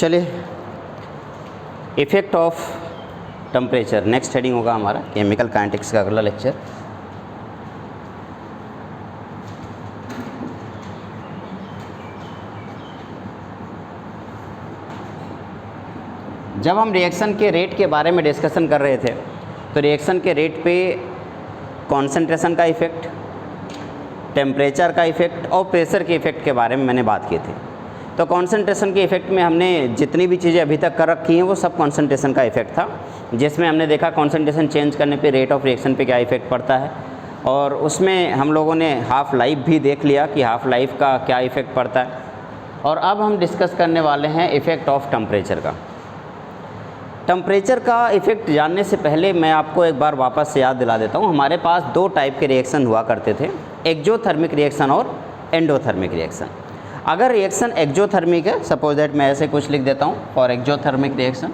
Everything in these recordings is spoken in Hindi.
चलिए, effect of temperature next heading होगा हमारा केमिकल काइनेटिक्स का अगला लेक्चर। जब हम रिएक्शन के रेट के बारे में डिस्कशन कर रहे थे तो रिएक्शन के रेट पे कॉन्सेंट्रेशन का इफ़ेक्ट, टेम्परेचर का इफ़ेक्ट और प्रेशर के इफ़ेक्ट के बारे में मैंने बात की थी। तो कॉन्सेंट्रेशन के इफ़ेक्ट में हमने जितनी भी चीज़ें अभी तक कर रखी हैं वो सब कॉन्सेंट्रेशन का इफ़ेक्ट था, जिसमें हमने देखा कॉन्सेंट्रेशन चेंज करने पे रेट ऑफ रिएक्शन पे क्या इफ़ेक्ट पड़ता है, और उसमें हम लोगों ने हाफ़ लाइफ भी देख लिया कि हाफ़ लाइफ का क्या इफ़ेक्ट पड़ता है। और अब हम डिस्कस करने वाले हैं इफ़ेक्ट ऑफ टेम्परेचर का। टेम्परेचर का इफ़ेक्ट जानने से पहले मैं आपको एक बार वापस से याद दिला देता हूँ। हमारे पास दो टाइप के रिएक्शन हुआ करते थे, एक्जोथर्मिक रिएक्शन और एंडोथर्मिक रिएक्शन। अगर रिएक्शन एक्जोथर्मिक है, सपोज दैट मैं ऐसे कुछ लिख देता हूँ फॉर एक्जोथर्मिक रिएक्शन,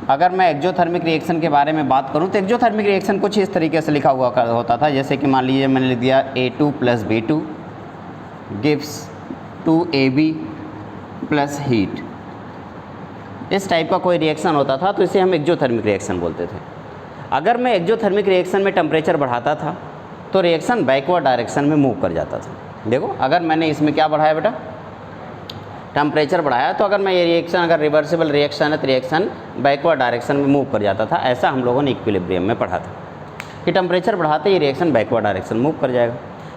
अगर मैं एक्जोथर्मिक रिएक्शन के बारे में बात करूं तो एक्जोथर्मिक रिएक्शन कुछ इस तरीके से लिखा हुआ होता था, जैसे कि मान लीजिए मैंने लिख दिया A2 + B2 gives 2AB + heat. इस टाइप का कोई रिएक्शन होता था तो इसे हम एक्जोथर्मिक रिएक्शन बोलते थे। अगर मैं एक्जोथर्मिक रिएक्शन में टेम्परेचर बढ़ाता था तो रिएक्शन बैकवर्ड डायरेक्शन में मूव कर जाता था। देखो, अगर मैंने इसमें क्या बढ़ाया बेटा, टेम्परेचर बढ़ाया, तो अगर मैं ये रिएक्शन अगर रिवर्सिबल रिएक्शन है तो रिएक्शन बैकवर्ड डायरेक्शन में मूव कर जाता था। ऐसा हम लोगों ने इक्विलिब्रियम में पढ़ा था कि टेम्परेचर बढ़ाते ही रिएक्शन बैकवर्ड डायरेक्शन मूव कर जाएगा।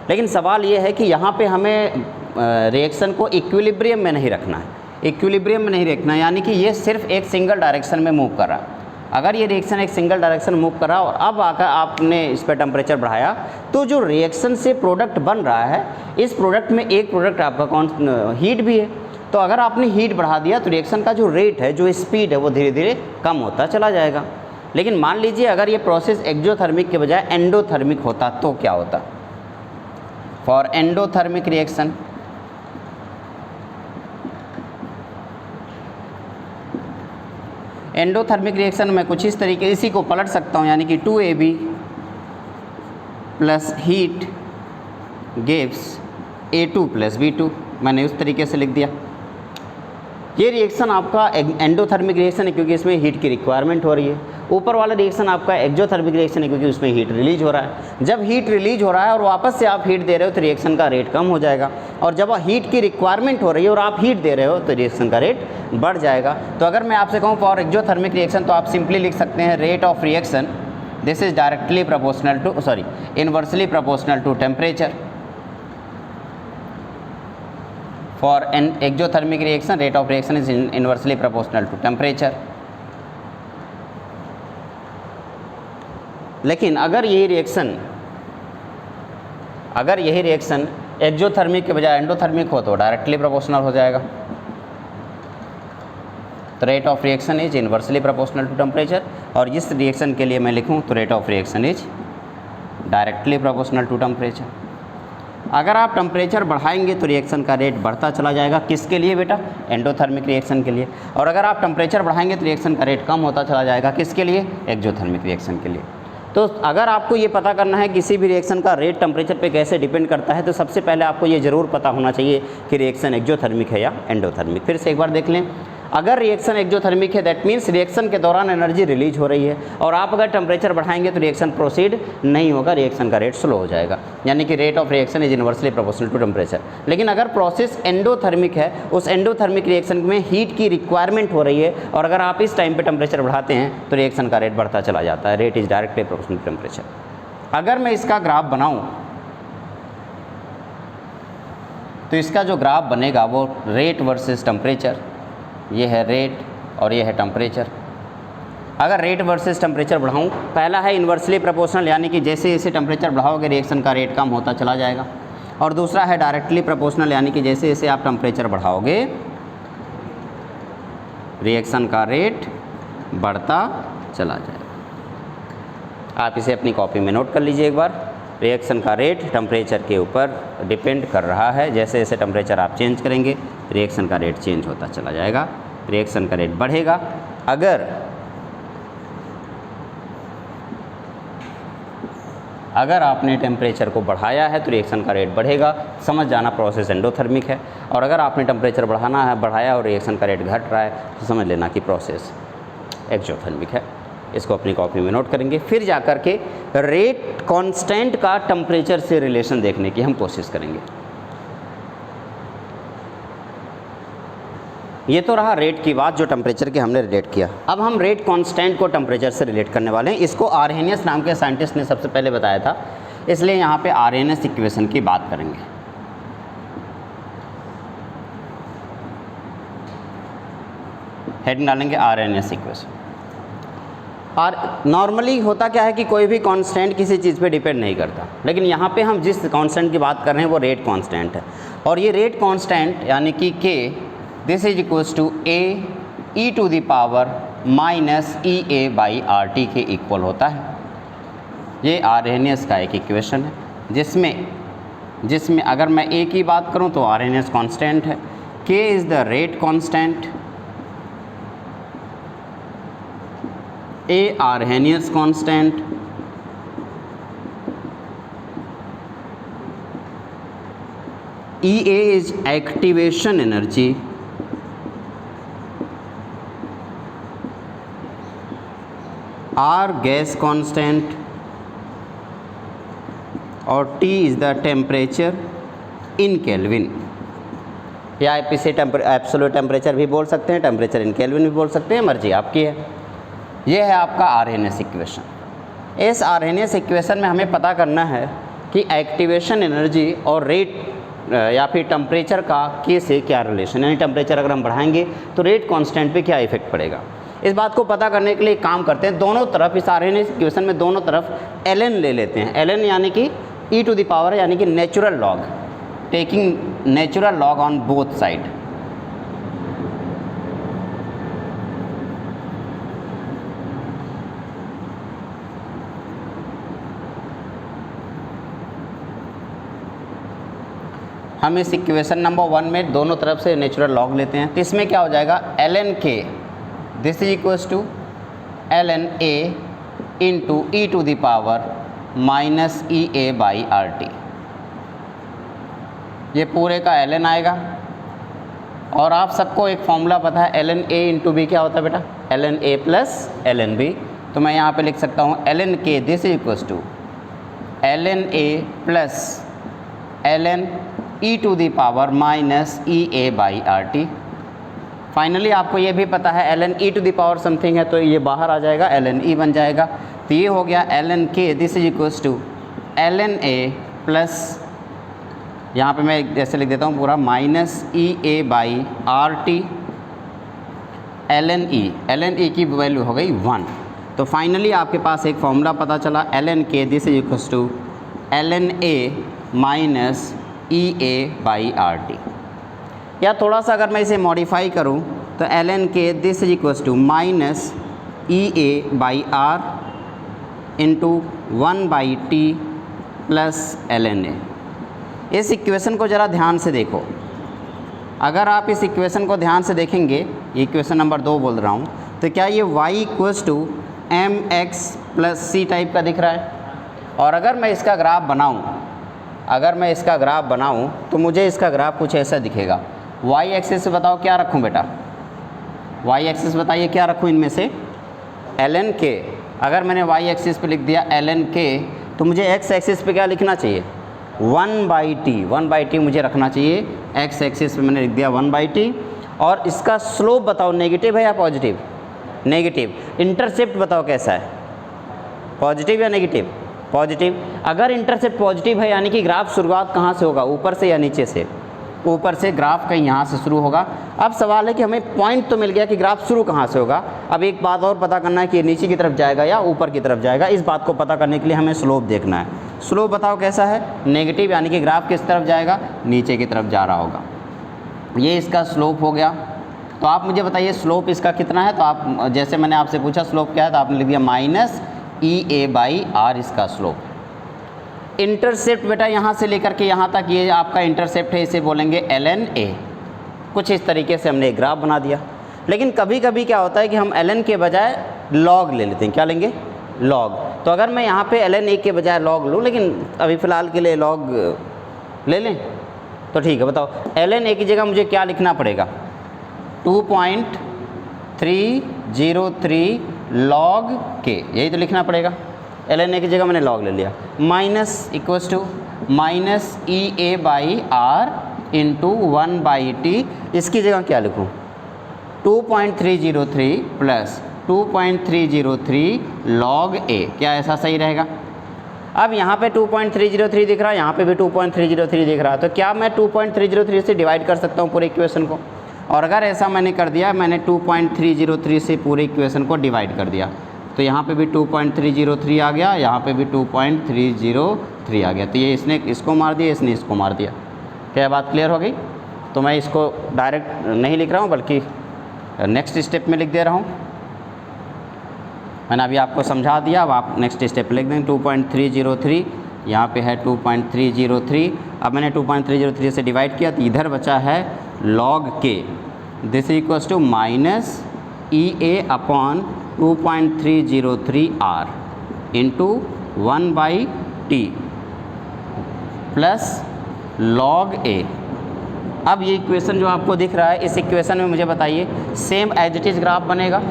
लेकिन सवाल ये है कि यहाँ पे हमें रिएक्शन को इक्विलिब्रियम में नहीं रखना है, इक्विलिब्रियम में नहीं रखना, यानी कि ये सिर्फ एक सिंगल डायरेक्शन में मूव कर रहा है। अगर ये रिएक्शन एक सिंगल डायरेक्शन मूव कर रहा और अब आकर आपने इस पर टेम्परेचर बढ़ाया तो जो रिएक्शन से प्रोडक्ट बन रहा है, इस प्रोडक्ट में एक प्रोडक्ट आपका कौन हीट भी है। तो अगर आपने हीट बढ़ा दिया तो रिएक्शन का जो रेट है, जो स्पीड है, वो धीरे धीरे कम होता चला जाएगा। लेकिन मान लीजिए अगर ये प्रोसेस एक्जोथर्मिक के बजाय एंडोथर्मिक होता तो क्या होता। For endothermic reaction, endothermic reaction में कुछ इस तरीके, इसी को पलट सकता हूँ, यानी कि 2AB + heat gives A2 + B2। मैंने उस तरीके से लिख दिया। ये रिएक्शन आपका एंडोथर्मिक रिएक्शन है क्योंकि इसमें हीट की रिक्वायरमेंट हो रही है। ऊपर वाला रिएक्शन आपका एक्जोथर्मिक रिएक्शन है क्योंकि उसमें हीट रिलीज हो रहा है। जब हीट रिलीज हो रहा है और वापस से आप हीट दे रहे हो तो रिएक्शन का रेट कम हो जाएगा, और जब हीट की रिक्वायरमेंट हो रही है और आप हीट दे रहे हो तो रिएक्शन का रेट बढ़ जाएगा। तो अगर मैं आपसे कहूँ फॉर एक्जोथर्मिक रिएक्शन तो आप सिंपली लिख सकते हैं rate of reaction this is directly proportional to inversely proportional to temperature. For an exothermic reaction rate of reaction is inversely proportional to temperature. लेकिन अगर यही रिएक्शन एक्जोथर्मिक के बजाय एंडोथर्मिक हो तो डायरेक्टली प्रोपोर्शनल हो जाएगा। तो rate of reaction is inversely proportional to temperature, और इस रिएक्शन के लिए मैं लिखूं तो rate of reaction is directly proportional to temperature. अगर आप टेम्परेचर बढ़ाएंगे तो रिएक्शन का रेट बढ़ता चला जाएगा। किसके लिए बेटा? एंडोथर्मिक रिएक्शन के लिए। और अगर आप टेम्परेचर बढ़ाएंगे तो रिएक्शन का रेट कम होता चला जाएगा। किसके लिए? एक्जोथर्मिक रिएक्शन के लिए। तो अगर आपको ये पता करना है किसी भी रिएक्शन का रेट टेम्परेचर पे कैसे डिपेंड करता है, तो सबसे पहले आपको ये ज़रूर पता होना चाहिए कि रिएक्शन एक्जोथर्मिक है या एंडोथर्मिक। फिर से एक बार देख लें, अगर रिएक्शन एक्जोथर्मिक है दैट मीन्स रिएक्शन के दौरान एनर्जी रिलीज हो रही है, और आप अगर टेम्परेचर बढ़ाएंगे तो रिएक्शन प्रोसीड नहीं होगा, रिएक्शन का रेट स्लो हो जाएगा, यानी कि rate of reaction is inversely proportional to temperature. लेकिन अगर प्रोसेस एंडोथर्मिक है, उस एंडोथर्मिक रिएक्शन में हीट की रिक्वायरमेंट हो रही है, और अगर आप इस टाइम पे टेम्परेचर बढ़ाते हैं तो रिएक्शन का रेट बढ़ता चला जाता है। Rate is directly proportional to temperature. अगर मैं इसका ग्राफ बनाऊँ तो इसका जो ग्राफ बनेगा वो रेट वर्सेस टेम्परेचर, ये है रेट और ये है टेम्परेचर। अगर रेट वर्सेस टेम्परेचर बढ़ाऊँ, पहला है इन्वर्सली प्रोपोर्शनल, यानी कि जैसे जैसे टेम्परेचर बढ़ाओगे रिएक्शन का रेट कम होता चला जाएगा, और दूसरा है डायरेक्टली प्रोपोर्शनल, यानी कि जैसे जैसे आप टेम्परेचर बढ़ाओगे रिएक्शन का रेट बढ़ता चला जाएगा। आप इसे अपनी कॉपी में नोट कर लीजिए एक बार। रिएक्शन का रेट टेम्परेचर के ऊपर डिपेंड कर रहा है। जैसे जैसे टेम्परेचर आप चेंज करेंगे रिएक्शन का रेट चेंज होता चला जाएगा, रिएक्शन का रेट बढ़ेगा। अगर अगर आपने टेम्परेचर को बढ़ाया है तो रिएक्शन का रेट बढ़ेगा, समझ जाना प्रोसेस एंडोथर्मिक है। और अगर आपने टेम्परेचर बढ़ाया और रिएक्शन का रेट घट रहा है तो समझ लेना कि प्रोसेस एक्सोथर्मिक है। इसको अपनी कॉपी में नोट करेंगे। फिर जाकर के रेट कांस्टेंट का टेम्परेचर से रिलेशन देखने की हम कोशिश करेंगे। ये तो रहा रेट की बात जो टेम्परेचर की हमने रिलेट किया। अब हम रेट कांस्टेंट को टेम्परेचर से रिलेट करने वाले हैं। इसको आर्हेनियस नाम के साइंटिस्ट ने सबसे पहले बताया था, इसलिए यहाँ पे आर्हेनियस इक्वेशन की बात करेंगे। हेडिंग डालेंगे आर्हेनियस इक्वेशन। और नॉर्मली होता क्या है कि कोई भी कांस्टेंट किसी चीज़ पे डिपेंड नहीं करता, लेकिन यहाँ पे हम जिस कांस्टेंट की बात कर रहे हैं वो रेट कांस्टेंट है। और ये रेट कांस्टेंट यानी कि k this is equals to A e to the power minus E A by R T k equal होता है। ये आर्हेनियस का एक इक्वेशन है जिसमें अगर मैं ए की बात करूँ तो आर्हेनियस कांस्टेंट है, K is the rate constant, A Arrhenius constant, E A is activation energy, R gas constant और T is the temperature in Kelvin. या आप इसे एब्सोल्यूट टेम्परेचर भी बोल सकते हैं, टेम्परेचर इन केल्विन भी बोल सकते हैं, मर्जी आपकी है। ये है आपका आर्हेनियस इक्वेशन। इस आर्हेनियस इक्वेशन में हमें पता करना है कि एक्टिवेशन एनर्जी और रेट या फिर टेम्परेचर का के से क्या रिलेशन, यानी टेम्परेचर अगर हम बढ़ाएंगे तो रेट कांस्टेंट पे क्या इफेक्ट पड़ेगा। इस बात को पता करने के लिए एक काम करते हैं, दोनों तरफ इस आर्हेनियस इक्वेशन में दोनों तरफ एल ले लेते हैं। एल यानी कि ई टू द पावर यानी कि natural log, taking natural log on both side. हम इस इक्वेशन नंबर 1 में दोनों तरफ से नेचुरल लॉग लेते हैं, तो इसमें क्या हो जाएगा, l n k this is equals to l n A into e to the power minus E A by R T. ये पूरे का एल एन आएगा। और आप सबको एक फॉर्मूला पता है, एल एन ए इंटू बी क्या होता है बेटा, एल एन ए प्लस एल एन बी। तो मैं यहाँ पे लिख सकता हूँ l n k this is equals to l n A plus l n e to the power minus E A by R T. Finally आपको ये भी पता है l n e to the power something है, तो ये बाहर आ जाएगा, एल एन ई बन जाएगा। तो ये हो गया l n k this is equals to l n A plus, यहाँ पे मैं जैसे लिख देता हूँ पूरा, minus E A by R T l n e की वैल्यू हो गई 1। तो फाइनली आपके पास एक फॉर्मूला पता चला, l n k this is equals to l n A minus E A by R T. या थोड़ा सा अगर मैं इसे मॉडिफाई करूं तो l n k this is equals to minus E A by R into 1 by T plus l n A. इस इक्वेशन को ज़रा ध्यान से देखो। अगर आप इस इक्वेशन को ध्यान से देखेंगे, ये इक्वेशन नंबर 2 बोल रहा हूँ, तो क्या ये y equals to m x plus c type का दिख रहा है। और अगर मैं इसका ग्राफ बनाऊं, तो मुझे इसका ग्राफ कुछ ऐसा दिखेगा। y एक्सिस से बताओ क्या रखूं बेटा, y एक्सिस बताइए क्या रखूं इनमें से, ln के। अगर मैंने y एक्सिस पे लिख दिया ln के, तो मुझे x एक्सिस पे क्या लिखना चाहिए, 1 बाई टी मुझे रखना चाहिए। x एक्सिस पे मैंने लिख दिया 1 बाई टी। और इसका स्लोप बताओ नेगेटिव है या पॉजिटिव, नेगेटिव। इंटरसेप्ट बताओ कैसा है, पॉजिटिव या नेगेटिव, पॉजिटिव। अगर इंटरसेप्ट पॉजिटिव है यानी कि ग्राफ शुरुआत कहाँ से होगा, ऊपर से या नीचे से, ऊपर से ग्राफ कहीं यहाँ से शुरू होगा। अब सवाल है कि हमें पॉइंट तो मिल गया कि ग्राफ शुरू कहाँ से होगा, अब एक बात और पता करना है कि ये नीचे की तरफ जाएगा या ऊपर की तरफ जाएगा। इस बात को पता करने के लिए हमें स्लोप देखना है। स्लोप बताओ कैसा है, नेगेटिव, यानी कि ग्राफ किस तरफ जाएगा, नीचे की तरफ जा रहा होगा। ये इसका स्लोप हो गया। तो आप मुझे बताइए स्लोप इसका कितना है। तो आप जैसे मैंने आपसे पूछा स्लोप क्या है, तो आपने लिख दिया minus E A by R इसका स्लोप। इंटरसेप्ट बेटा यहाँ से लेकर के यहाँ तक ये आपका इंटरसेप्ट है, इसे बोलेंगे एल एन ए। कुछ इस तरीके से हमने एक ग्राफ बना दिया। लेकिन कभी कभी क्या होता है कि हम एल एन के बजाय लॉग ले लेते हैं। क्या लेंगे, लॉग। तो अगर मैं यहाँ पे ln a के बजाय लॉग लूँ, लेकिन अभी फ़िलहाल के लिए लॉग ले लें तो ठीक है। बताओ ln a की जगह मुझे क्या लिखना पड़ेगा? 2.303 लॉग के, यही तो लिखना पड़ेगा। ln a की जगह मैंने लॉग ले लिया। Minus equals to minus EA/r into 1/t। इसकी जगह क्या लिखूँ? 2.303 प्लस 2.303 लॉग a। क्या ऐसा सही रहेगा? अब यहाँ पे 2.303 दिख रहा है, यहाँ पे भी 2.303 दिख रहा है, तो क्या मैं 2.303 से डिवाइड कर सकता हूँ पूरे इक्वेशन को? और अगर ऐसा मैंने कर दिया, मैंने 2.303 से पूरे इक्वेशन को डिवाइड कर दिया, तो यहाँ पे भी 2.303 आ गया, यहाँ पे भी 2.303 आ गया। तो ये इसने इसको मार दिया, इसने इसको मार दिया। क्या बात क्लियर हो गई? तो मैं इसको डायरेक्ट नहीं लिख रहा हूँ, बल्कि नेक्स्ट स्टेप में लिख दे रहा हूँ। मैंने अभी आपको समझा दिया, अब आप नेक्स्ट स्टेप लिख दें। 2.303 यहाँ पे है 2.303। अब मैंने 2.303 से डिवाइड किया, तो इधर बचा है लॉग के। This equals to minus EA/2.303r into 1/t plus log a। अब ये इक्वेशन जो आपको दिख रहा है, इस इक्वेशन में मुझे बताइए same as it is graph बनेगा,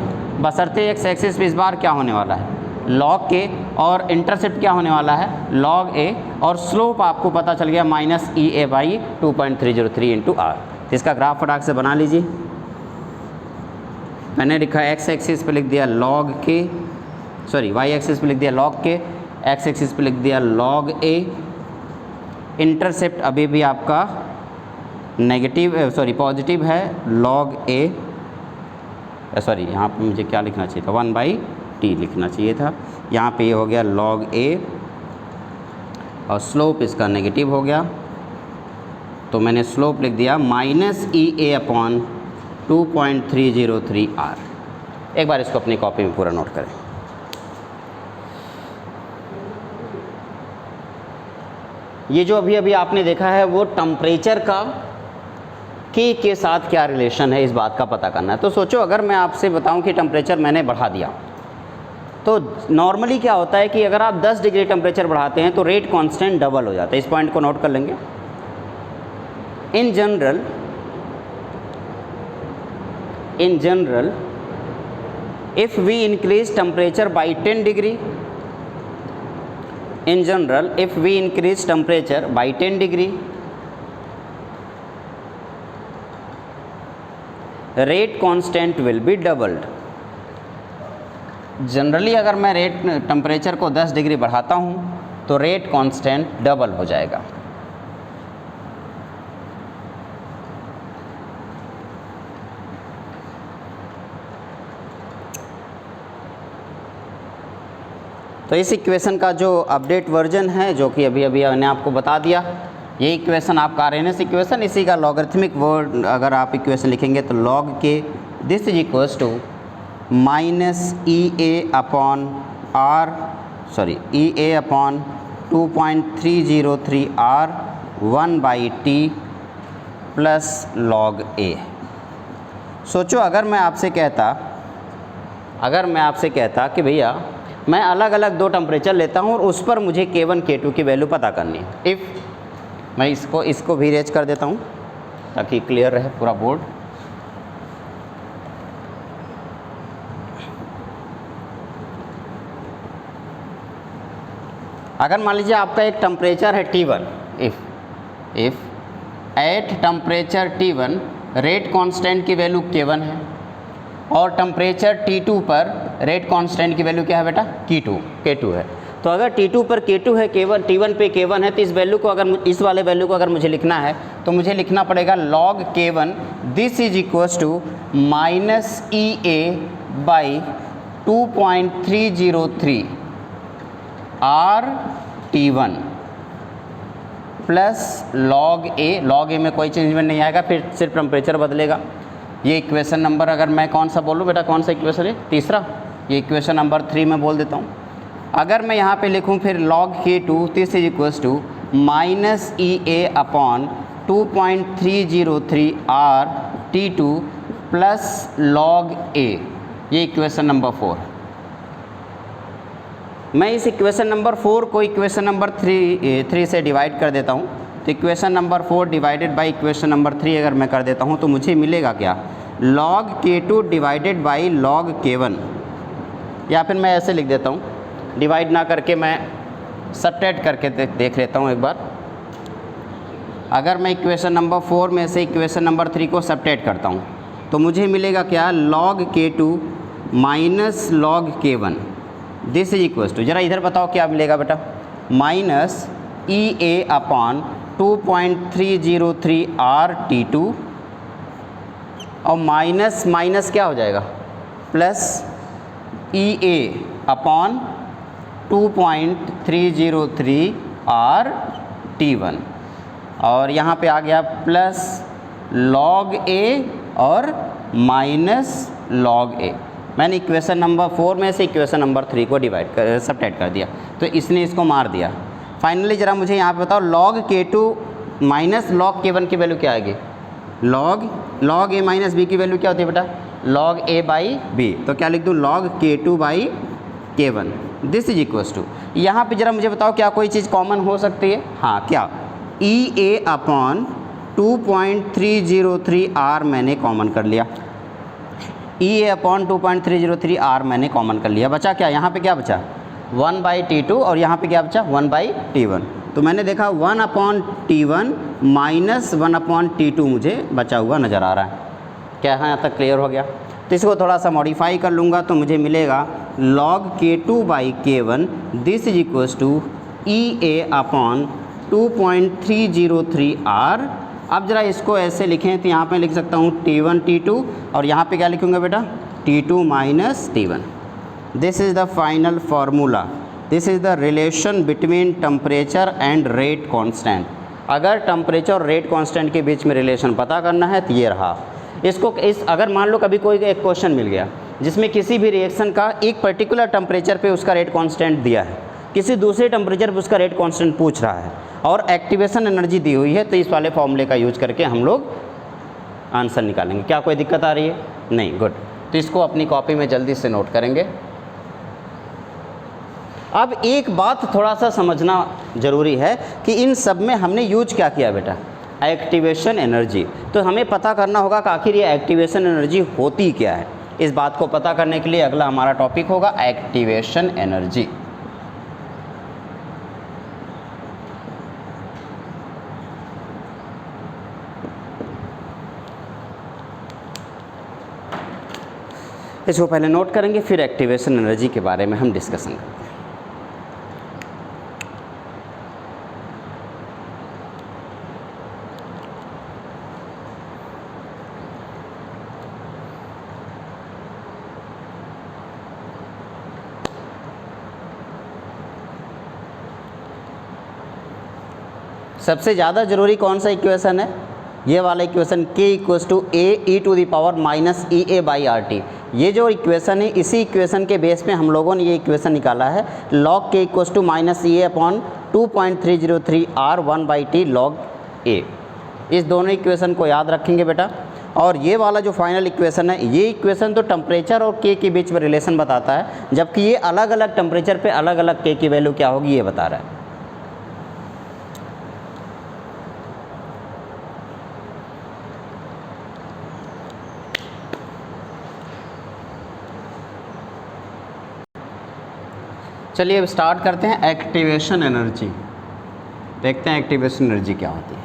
बशर्ते एक्स एक्सिस पे इस बार क्या होने वाला है? लॉग के, और इंटरसेप्ट क्या होने वाला है? लॉग a, और स्लोप आपको पता चल गया माइनस EA/2.303 इंटू r। इसका ग्राफ फटाक से बना लीजिए। मैंने लिखा एक्स एक्सिस पे लिख दिया लॉग के, सॉरी वाई एक्सिस पे लिख दिया लॉग के, एक्स एक्सिस पे लिख दिया लॉग a। इंटरसेप्ट अभी भी आपका नेगेटिव पॉजिटिव है, लॉग a, सॉरी यहाँ पे मुझे क्या लिखना चाहिए था? 1/t लिखना चाहिए था। यहाँ पे ये हो गया log a, और स्लोप इसका नेगेटिव हो गया, तो मैंने स्लोप लिख दिया माइनस EA/2.303r। एक बार इसको अपनी कॉपी में पूरा नोट करें। ये जो अभी अभी आपने देखा है वो टेम्परेचर का के साथ क्या रिलेशन है, इस बात का पता करना है। तो सोचो अगर मैं आपसे बताऊं कि टेम्परेचर मैंने बढ़ा दिया, तो नॉर्मली क्या होता है कि अगर आप 10 डिग्री टेम्परेचर बढ़ाते हैं तो रेट कांस्टेंट डबल हो जाता है। इस पॉइंट को नोट कर लेंगे। In general if we increase temperature by 10 degree, in general if we increase temperature by 10 degree, rate constant will be doubled। Generally अगर मैं रेट टेम्परेचर को 10 डिग्री बढ़ाता हूँ तो रेट कांस्टेंट डबल हो जाएगा। तो इस इक्वेशन का जो अपडेट वर्जन है, जो कि अभी अभी मैंने आपको बता दिया, ये इक्वेशन आपका RNS इक्वेशन, इसी का लॉगरिथमिक वर्ड अगर आप इक्वेशन लिखेंगे तो लॉग के this is equals to minus EA/2.303r 1/t plus log a। सोचो अगर मैं आपसे कहता कि भैया मैं अलग अलग दो टेम्परेचर लेता हूँ और उस पर मुझे K1 K2 की वैल्यू पता करनी है। इफ़ मैं इसको भी रेज कर देता हूँ ताकि क्लियर रहे पूरा बोर्ड। अगर मान लीजिए आपका एक टेम्परेचर है T1, if at temperature T1 rate constant की वैल्यू K1 है, और टेम्परेचर T2 पर रेट कांस्टेंट की वैल्यू क्या है बेटा? K2 है। तो अगर T2 पर K2 है, T1 पे K1 है, तो इस वैल्यू को इस वाले वैल्यू को अगर मुझे लिखना है तो मुझे लिखना पड़ेगा log K1 this is equals to minus EA/2.303 RT1 plus log A में कोई चेंजमेंट नहीं आएगा, फिर सिर्फ टेम्परेचर बदलेगा। ये इक्वेशन नंबर अगर मैं कौन सा बोलूँ बेटा, कौन सा इक्वेशन है? तीसरा। ये इक्वेशन नंबर 3 में बोल देता हूँ। अगर मैं यहाँ पे लिखूँ फिर log K2 this is equals to minus EA/2.303 RT2 plus log A, ये इक्वेशन नंबर 4। मैं इस इक्वेशन नंबर 4 को इक्वेशन नंबर 3 से डिवाइड कर देता हूँ। तो equation number 4 divided by equation number 3 अगर मैं कर देता हूँ तो मुझे मिलेगा क्या, log k2 divided by log k1, या फिर मैं ऐसे लिख देता हूँ, डिवाइड ना करके मैं सबट्रैक्ट करके देख लेता हूँ एक बार। अगर मैं इक्वेशन नंबर 4 में से इक्वेशन नंबर 3 को सबट्रैक्ट करता हूँ तो मुझे मिलेगा क्या, log k2 minus log k1, this is equals to, जरा इधर बताओ क्या मिलेगा बेटा, माइनस EA अपॉन 2.303 RT2 और माइनस माइनस क्या हो जाएगा, प्लस EA अपॉन 2.303 RT1 और यहाँ पे आ गया प्लस log A और माइनस log A। मैंने इक्वेशन नंबर 4 में से इक्वेशन नंबर 3 को डिवाइड कर सबट्रैक्ट कर दिया तो इसने इसको मार दिया। फाइनली ज़रा मुझे यहाँ पे बताओ log k2 minus log k1 की वैल्यू क्या आएगी, log A माइनस B की वैल्यू क्या होती है बेटा, log A बाई B। तो क्या लिख दूँ, log k2 by k1, this is equals to, यहाँ पे ज़रा मुझे बताओ क्या कोई चीज़ कॉमन हो सकती है, हाँ क्या, EA अपॉन 2.303 R मैंने कॉमन कर लिया, EA अपॉन 2.303 R मैंने कॉमन कर लिया, बचा क्या, यहाँ पे क्या बचा 1/T2 और यहाँ पे क्या बचा 1/T1। तो मैंने देखा 1/T1 माइनस 1/T2 मुझे बचा हुआ नज़र आ रहा है। क्या यहाँ तक क्लियर हो गया? तो इसको थोड़ा सा मॉडिफाई कर लूँगा तो मुझे मिलेगा log k2 by k1 this is equals to EA upon 2.303 R। अब ज़रा इसको ऐसे लिखें तो यहाँ पे लिख सकता हूँ T1 T2 और यहाँ पे क्या लिखूँगा बेटा, T2 minus T1। This is the final formula, this is the relation between temperature and rate constant. अगर टेम्परेचर और रेट कांस्टेंट के बीच में रिलेशन पता करना है तो ये रहा। इसको अगर मान लो कभी कोई एक क्वेश्चन मिल गया जिसमें किसी भी रिएक्शन का एक पर्टिकुलर टेम्परेचर पे उसका रेट कांस्टेंट दिया है, किसी दूसरे टेम्परेचर पे उसका रेट कांस्टेंट पूछ रहा है और एक्टिवेशन एनर्जी दी हुई है, तो इस वाले फॉर्मूले का यूज करके हम लोग आंसर निकालेंगे। क्या कोई दिक्कत आ रही है? नहीं, गुड। तो इसको अपनी कॉपी में जल्दी से नोट करेंगे। अब एक बात थोड़ा सा समझना ज़रूरी है कि इन सब में हमने यूज क्या किया बेटा, एक्टिवेशन एनर्जी। तो हमें पता करना होगा कि आखिर ये एक्टिवेशन एनर्जी होती क्या है। इस बात को पता करने के लिए अगला हमारा टॉपिक होगा एक्टिवेशन एनर्जी। इसको पहले नोट करेंगे, फिर एक्टिवेशन एनर्जी के बारे में हम डिस्कशन करते हैं। सबसे ज़्यादा ज़रूरी कौन सा इक्वेशन है? ये वाला equation k equals to AE⁻ minus EA by RT। ये जो इक्वेशन है, इसी इक्वेशन के बेस पे हम लोगों ने ये इक्वेशन निकाला है, log k equals to minus EA upon 2.303 R 1/T log A। इस दोनों इक्वेशन को याद रखेंगे बेटा। और ये वाला जो फाइनल इक्वेशन है, ये इक्वेशन तो टेम्परेचर और k के बीच में रिलेशन बताता है, जबकि ये अलग अलग टेम्परेचर पे अलग अलग k की वैल्यू क्या होगी ये बता रहा है। चलिए अब स्टार्ट करते हैं एक्टिवेशन एनर्जी। देखते हैं एक्टिवेशन एनर्जी क्या होती है।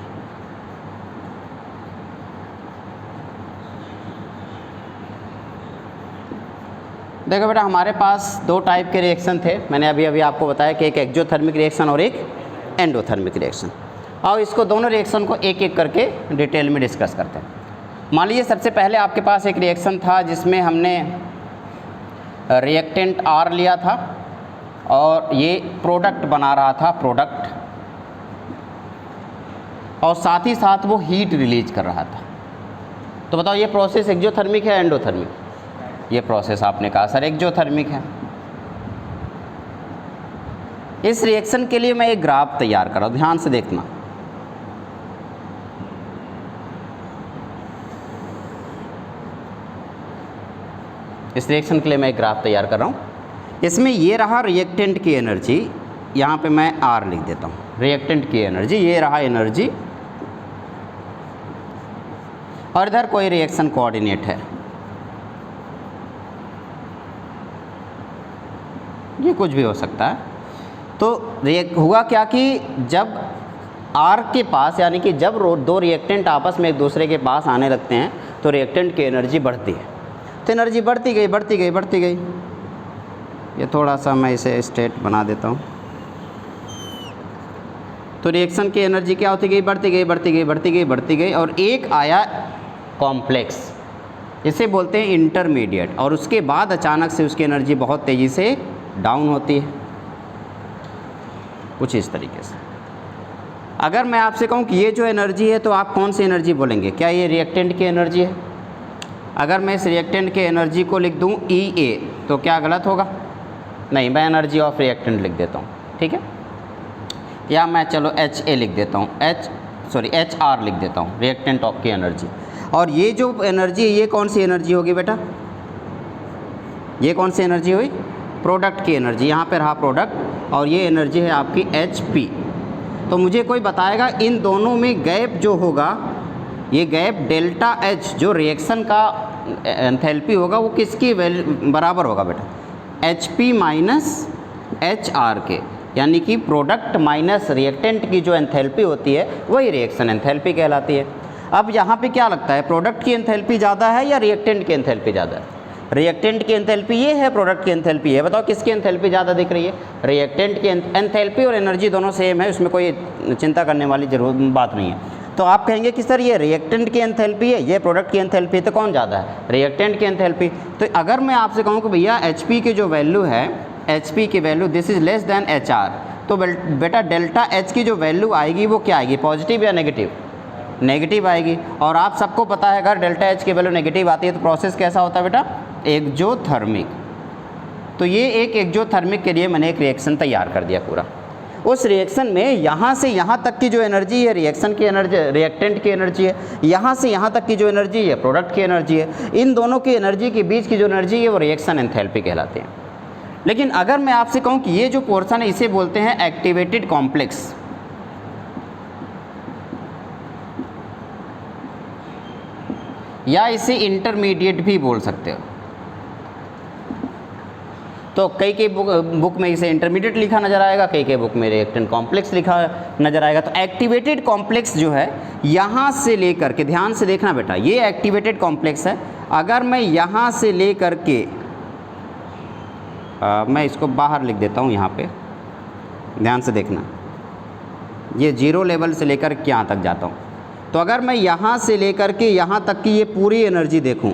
देखो बेटा, हमारे पास दो टाइप के रिएक्शन थे। मैंने अभी अभी आपको बताया कि एक एक्जोथर्मिक रिएक्शन और एक एंडोथर्मिक रिएक्शन। और इसको दोनों रिएक्शन को एक एक करके डिटेल में डिस्कस करते हैं। मान लीजिए सबसे पहले आपके पास एक रिएक्शन था जिसमें हमने रिएक्टेंट R लिया था और ये प्रोडक्ट बना रहा था, प्रोडक्ट, और साथ ही साथ वो हीट रिलीज कर रहा था। तो बताओ ये प्रोसेस एक्जोथर्मिक है एंडोथर्मिक? ये प्रोसेस आपने कहा सर एक्जोथर्मिक है। इस रिएक्शन के लिए मैं एक ग्राफ तैयार कर रहा हूँ, ध्यान से देखना। इस रिएक्शन के लिए मैं एक ग्राफ तैयार कर रहा हूँ। इसमें ये रहा रिएक्टेंट की एनर्जी, यहाँ पे मैं R लिख देता हूँ, रिएक्टेंट की एनर्जी, ये रहा एनर्जी, और इधर कोई रिएक्शन कोऑर्डिनेट है, ये कुछ भी हो सकता है। तो हुआ क्या कि जब R के पास, यानी कि जब दो रिएक्टेंट आपस में एक दूसरे के पास आने लगते हैं तो रिएक्टेंट की एनर्जी बढ़ती है। तो एनर्जी बढ़ती गई बढ़ती गई बढ़ती गई। ये थोड़ा सा मैं इसे स्ट्रेट बना देता हूँ। तो रिएक्शन की एनर्जी क्या होती गई, बढ़ती गई बढ़ती गई बढ़ती गई बढ़ती गई, और एक आया कॉम्प्लेक्स, इसे बोलते हैं इंटरमीडिएट, और उसके बाद अचानक से उसकी एनर्जी बहुत तेज़ी से डाउन होती है, कुछ इस तरीके से। अगर मैं आपसे कहूँ कि ये जो एनर्जी है तो आप कौन सी एनर्जी बोलेंगे? क्या ये रिएक्टेंट की एनर्जी है? अगर मैं इस रिएक्टेंट की एनर्जी को लिख दूँ EA तो क्या गलत होगा? नहीं, मैं एनर्जी ऑफ रिएक्टेंट लिख देता हूँ, ठीक है। या मैं चलो HA लिख देता हूँ, HR लिख देता हूँ, रिएक्टेंट ऑफ की एनर्जी। और ये जो एनर्जी है ये कौन सी एनर्जी होगी बेटा? ये कौन सी एनर्जी हुई? प्रोडक्ट की एनर्जी। यहाँ पे रहा प्रोडक्ट, और ये एनर्जी है आपकी HP। तो मुझे कोई बताएगा इन दोनों में गैप जो होगा, ये गैप डेल्टा H जो रिएक्शन का एंथैल्पी होगा वो किसकी बराबर होगा बेटा? HP माइनस HR के, यानी कि प्रोडक्ट माइनस रिएक्टेंट की जो एंथैल्पी होती है वही रिएक्शन एंथैल्पी कहलाती है। अब यहाँ पे क्या लगता है, प्रोडक्ट की एंथैल्पी ज़्यादा है या रिएक्टेंट की एंथैल्पी ज़्यादा है? रिएक्टेंट की एंथैल्पी ये है, प्रोडक्ट की एंथैल्पी है। बताओ किसकी एंथैल्पी ज़्यादा दिख रही है? रिएक्टेंट की एंथैल्पी और एनर्जी दोनों सेम है, उसमें कोई चिंता करने वाली बात नहीं है। तो आप कहेंगे कि सर ये रिएक्टेंट की एंथैल्पी है, ये प्रोडक्ट की एंथैल्पी है, तो कौन ज़्यादा है? रिएक्टेंट की एंथैल्पी। तो अगर मैं आपसे कहूँ कि भैया HP की जो वैल्यू है, HP की value this is less than HR, तो बेटा डेल्टा H की जो वैल्यू आएगी वो क्या आएगी? पॉजिटिव या नेगेटिव? नेगेटिव आएगी। और आप सबको पता है अगर डेल्टा H की वैल्यू नेगेटिव आती है तो प्रोसेस कैसा होता है बेटा? एक्जोथर्मिक। तो ये एक एक्जोथर्मिक के लिए मैंने एक रिएक्शन तैयार कर दिया पूरा। उस रिएक्शन में यहाँ से यहाँ तक की जो एनर्जी है रिएक्शन की एनर्जी, रिएक्टेंट की एनर्जी है, यहाँ से यहाँ तक की जो एनर्जी है प्रोडक्ट की एनर्जी है। इन दोनों की एनर्जी के बीच की जो एनर्जी है वो रिएक्शन एंथैल्पी कहलाते हैं। लेकिन अगर मैं आपसे कहूँ कि ये जो पोर्शन है इसे बोलते हैं एक्टिवेटेड कॉम्प्लेक्स, या इसे इंटरमीडिएट भी बोल सकते हो। तो कई बुक में इसे इंटरमीडिएट लिखा नज़र आएगा, कई बुक में रिएक्टेंट कॉम्प्लेक्स लिखा नज़र आएगा। तो एक्टिवेटेड कॉम्प्लेक्स जो है यहाँ से लेकर के, ध्यान से देखना बेटा, ये एक्टिवेटेड कॉम्प्लेक्स है। अगर मैं यहाँ से लेकर के मैं इसको बाहर लिख देता हूँ, यहाँ पे ध्यान से देखना, ये 0 लेवल से लेकर के यहाँ तक जाता हूँ। तो अगर मैं यहाँ से लेकर के यहाँ तक की ये पूरी एनर्जी देखूँ,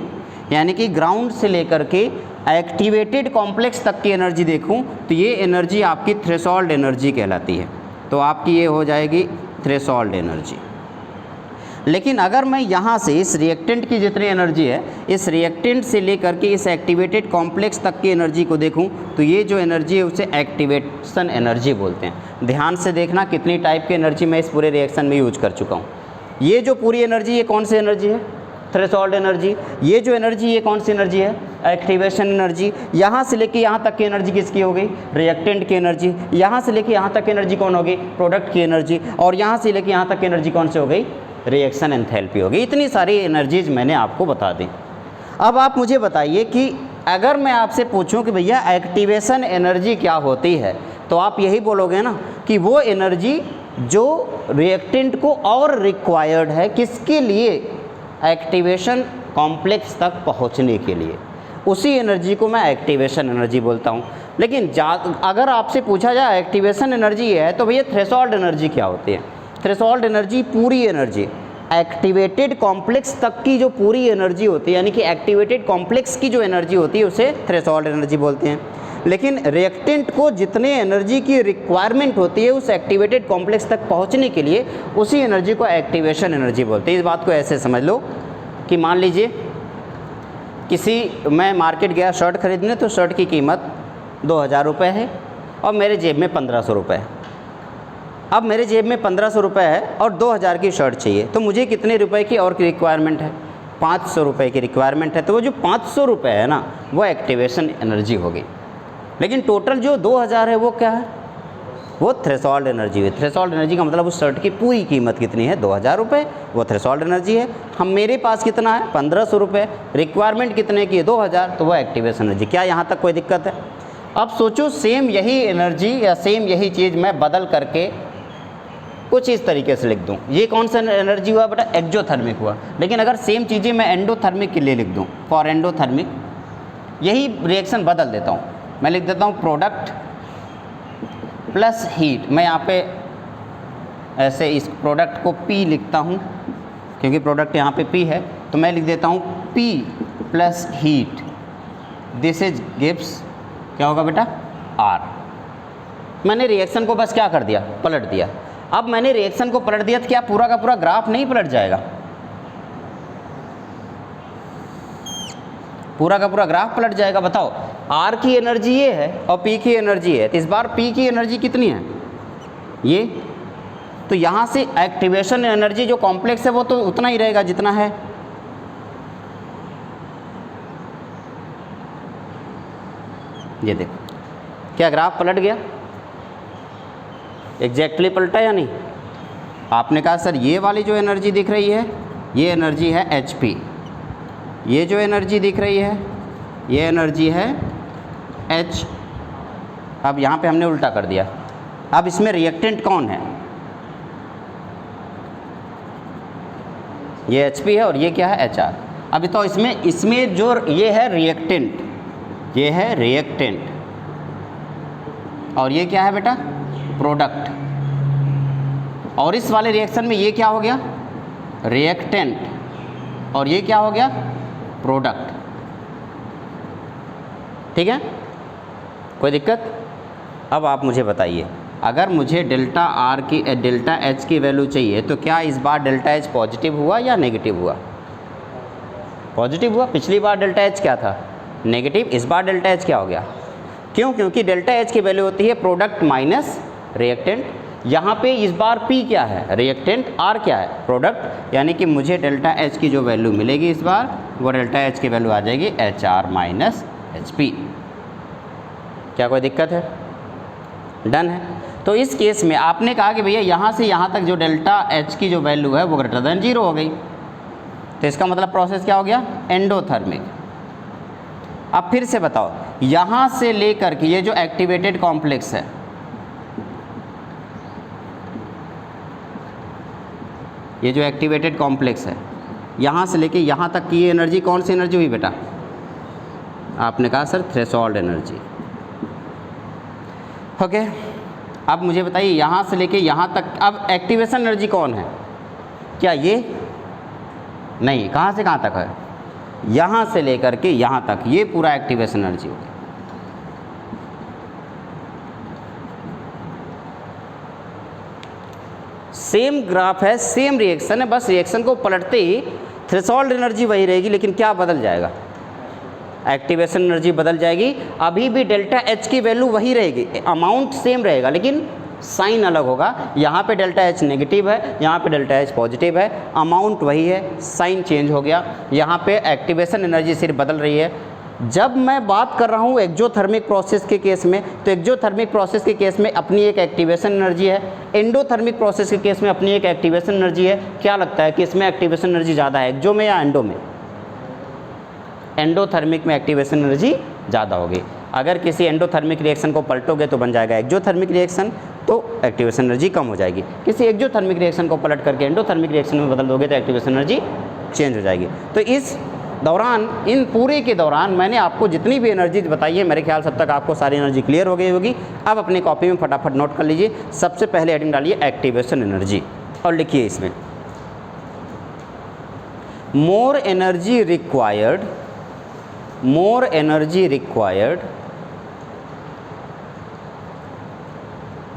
यानी कि ग्राउंड से लेकर के एक्टिवेटेड कॉम्प्लेक्स तक की एनर्जी देखूं, तो ये एनर्जी आपकी थ्रेशोल्ड एनर्जी कहलाती है। तो आपकी ये हो जाएगी थ्रेशोल्ड एनर्जी। लेकिन अगर मैं यहाँ से इस रिएक्टेंट की जितनी एनर्जी है, इस रिएक्टेंट से लेकर के इस एक्टिवेटेड कॉम्प्लेक्स तक की एनर्जी को देखूं, तो ये जो एनर्जी है उसे एक्टिवेशन एनर्जी बोलते हैं। ध्यान से देखना कितनी टाइप की एनर्जी मैं इस पूरे रिएक्शन में यूज कर चुका हूँ। ये जो पूरी एनर्जी ये कौन सी एनर्जी है? Threshold energy. ये जो एनर्जी ये कौन सी एनर्जी है? Activation energy. यहाँ से लेके यहाँ तक की एनर्जी किसकी हो गई? रिएक्टेंट की एनर्जी। यहाँ से लेके यहाँ तक की एनर्जी कौन होगी? प्रोडक्ट की एनर्जी। और यहाँ से लेके यहाँ तक की एनर्जी कौन सी हो गई? रिएक्शन एंथैल्पी हो गई। इतनी सारी एनर्जीज मैंने आपको बता दी। अब आप मुझे बताइए कि अगर मैं आपसे पूछूं कि भैया एक्टिवेशन एनर्जी क्या होती है, तो आप यही बोलोगे ना कि वो एनर्जी जो रिएक्टेंट को और रिक्वायर्ड है किसके लिए? एक्टिवेशन कॉम्प्लेक्स तक पहुंचने के लिए। उसी एनर्जी को मैं एक्टिवेशन एनर्जी बोलता हूं। लेकिन अगर आपसे पूछा जाए एक्टिवेशन एनर्जी है तो भैया थ्रेशोल्ड एनर्जी क्या होती है? थ्रेशोल्ड एनर्जी पूरी एनर्जी, एक्टिवेटेड कॉम्प्लेक्स तक की जो पूरी एनर्जी होती है, यानी कि एक्टिवेटेड कॉम्प्लेक्स की जो एनर्जी होती है उसे थ्रेशोल्ड एनर्जी बोलते हैं। लेकिन रिएक्टेंट को जितने एनर्जी की रिक्वायरमेंट होती है उस एक्टिवेटेड कॉम्प्लेक्स तक पहुंचने के लिए, उसी एनर्जी को एक्टिवेशन एनर्जी बोलते हैं। इस बात को ऐसे समझ लो कि मान लीजिए मैं मार्केट गया शर्ट खरीदने, तो शर्ट की कीमत 2000 रुपये है और मेरे जेब में 1500 रुपये है। अब मेरे जेब में 1500 रुपये है और 2000 की शर्ट चाहिए, तो मुझे कितने रुपए की और की रिक्वायरमेंट है? 500 रुपये की रिक्वायरमेंट है। तो वो जो 500 रुपये है ना, वो एक्टिवेशन एनर्जी हो गई। लेकिन टोटल जो 2000 है वो क्या है, वो थ्रेशोल्ड एनर्जी है। थ्रेशोल्ड एनर्जी का मतलब उस शर्ट की पूरी कीमत कितनी है, 2000 रुपये, वो थ्रेशोल्ड एनर्जी है। हम मेरे पास कितना है, 1500 रुपये, रिक्वायरमेंट कितने की है, 2000, तो वो एक्टिवेशन एनर्जी। क्या यहाँ तक कोई दिक्कत है? अब सोचो सेम यही एनर्जी या सेम यही चीज़ मैं बदल करके कुछ इस तरीके से लिख दूँ, ये कौन सा एनर्जी हुआ बेटा, एक्जोथर्मिक हुआ। लेकिन अगर सेम चीज़ें मैं एंडोथर्मिक के लिए लिख दूँ, फॉर एंडोथर्मिक, यही रिएक्शन बदल देता हूँ, मैं लिख देता हूँ प्रोडक्ट प्लस हीट। मैं यहाँ पे ऐसे इस प्रोडक्ट को P लिखता हूँ क्योंकि प्रोडक्ट यहाँ पे P है, तो मैं लिख देता हूँ P plus heat, this is gives क्या होगा बेटा, R। मैंने रिएक्शन को बस क्या कर दिया, पलट दिया। अब मैंने रिएक्शन को पलट दिया तो क्या पूरा का पूरा ग्राफ नहीं पलट जाएगा, पूरा का पूरा ग्राफ पलट जाएगा। बताओ, R की एनर्जी ये है और P की एनर्जी है, तो इस बार P की एनर्जी कितनी है, ये, तो यहाँ से एक्टिवेशन एनर्जी जो कॉम्प्लेक्स है वो तो उतना ही रहेगा जितना है। ये देखो क्या ग्राफ पलट गया, एग्जैक्टली पलटा या नहीं? आपने कहा सर ये वाली जो एनर्जी दिख रही है ये एनर्जी है HP, ये जो एनर्जी दिख रही है ये एनर्जी है H। अब यहाँ पे हमने उल्टा कर दिया। अब इसमें रिएक्टेंट कौन है, ये HP है और ये क्या है, HR। अब तो इसमें जो ये है रिएक्टेंट, ये है रिएक्टेंट, और ये क्या है बेटा, प्रोडक्ट। और इस वाले रिएक्शन में ये क्या हो गया, रिएक्टेंट, और ये क्या हो गया, प्रोडक्ट। ठीक है, कोई दिक्कत? अब आप मुझे बताइए, अगर मुझे डेल्टा R की डेल्टा H की वैल्यू चाहिए तो क्या इस बार डेल्टा H पॉजिटिव हुआ या नेगेटिव हुआ? पॉजिटिव हुआ। पिछली बार डेल्टा H क्या था, नेगेटिव। इस बार डेल्टा H क्या हो गया, क्यों? क्योंकि डेल्टा H की वैल्यू होती है प्रोडक्ट माइनस रिएक्टेंट। यहाँ पे इस बार P क्या है, रिएक्टेंट, R क्या है, प्रोडक्ट। यानी कि मुझे डेल्टा H की जो वैल्यू मिलेगी इस बार, वो डेल्टा H की वैल्यू आ जाएगी HR माइनस HP। क्या कोई दिक्कत है? डन है। तो इस केस में आपने कहा कि भैया यहाँ से यहाँ तक जो डेल्टा H की जो वैल्यू है वो ग्रेटर देन 0 हो गई, तो इसका मतलब प्रोसेस क्या हो गया, एंडोथर्मिक। अब फिर से बताओ, यहाँ से लेकर के ये जो एक्टिवेटेड कॉम्प्लेक्स है, ये जो एक्टिवेटेड कॉम्प्लेक्स है, यहाँ से लेके यहाँ तक की ये एनर्जी कौन सी एनर्जी हुई बेटा? आपने कहा सर थ्रेशोल्ड एनर्जी। ओके, अब मुझे बताइए यहाँ से लेके यहाँ तक अब एक्टिवेशन एनर्जी कौन है? क्या ये? नहीं, कहाँ से कहाँ तक है? यहाँ से लेकर के यहाँ तक, ये पूरा एक्टिवेशन एनर्जी हो गया। सेम ग्राफ है, सेम रिएक्शन है, बस रिएक्शन को पलटते ही थ्रेशोल्ड एनर्जी वही रहेगी, लेकिन क्या बदल जाएगा, एक्टिवेशन एनर्जी बदल जाएगी। अभी भी डेल्टा H की वैल्यू वही रहेगी, अमाउंट सेम रहेगा, लेकिन साइन अलग होगा। यहाँ पे डेल्टा H नेगेटिव है, यहाँ पे डेल्टा H पॉजिटिव है, अमाउंट वही है, साइन चेंज हो गया। यहाँ पे एक्टिवेशन एनर्जी सिर्फ बदल रही है। जब मैं बात कर रहा हूँ एक्जोथर्मिक प्रोसेस के केस में, तो एक्जोथर्मिक प्रोसेस के केस में अपनी एक एक्टिवेशन एनर्जी है, एंडोथर्मिक प्रोसेस के केस में अपनी एक एक्टिवेशन एनर्जी है। क्या लगता है कि इसमें एक्टिवेशन एनर्जी ज़्यादा है, एक्जो में या एंडो में? एंडोथर्मिक में एक्टिवेशन एनर्जी ज़्यादा होगी। अगर किसी एंडोथर्मिक रिएक्शन को पलटोगे तो बन जाएगा एक्जोथर्मिक रिएक्शन, तो एक्टिवेशन एनर्जी कम हो जाएगी। किसी एक्जोथर्मिक रिएक्शन को पलट करके एंडोथर्मिक रिएक्शन में बदल दोगे तो एक्टिवेशन एनर्जी चेंज हो जाएगी। तो इस दौरान, इन पूरे के दौरान मैंने आपको जितनी भी एनर्जी बताई है, मेरे ख्याल से अब तक आपको सारी एनर्जी क्लियर हो गई होगी। अब अपनी कॉपी में फटाफट नोट कर लीजिए। सबसे पहले हेडिंग डालिए एक्टिवेशन एनर्जी और लिखिए इसमें more energy required, more energy required,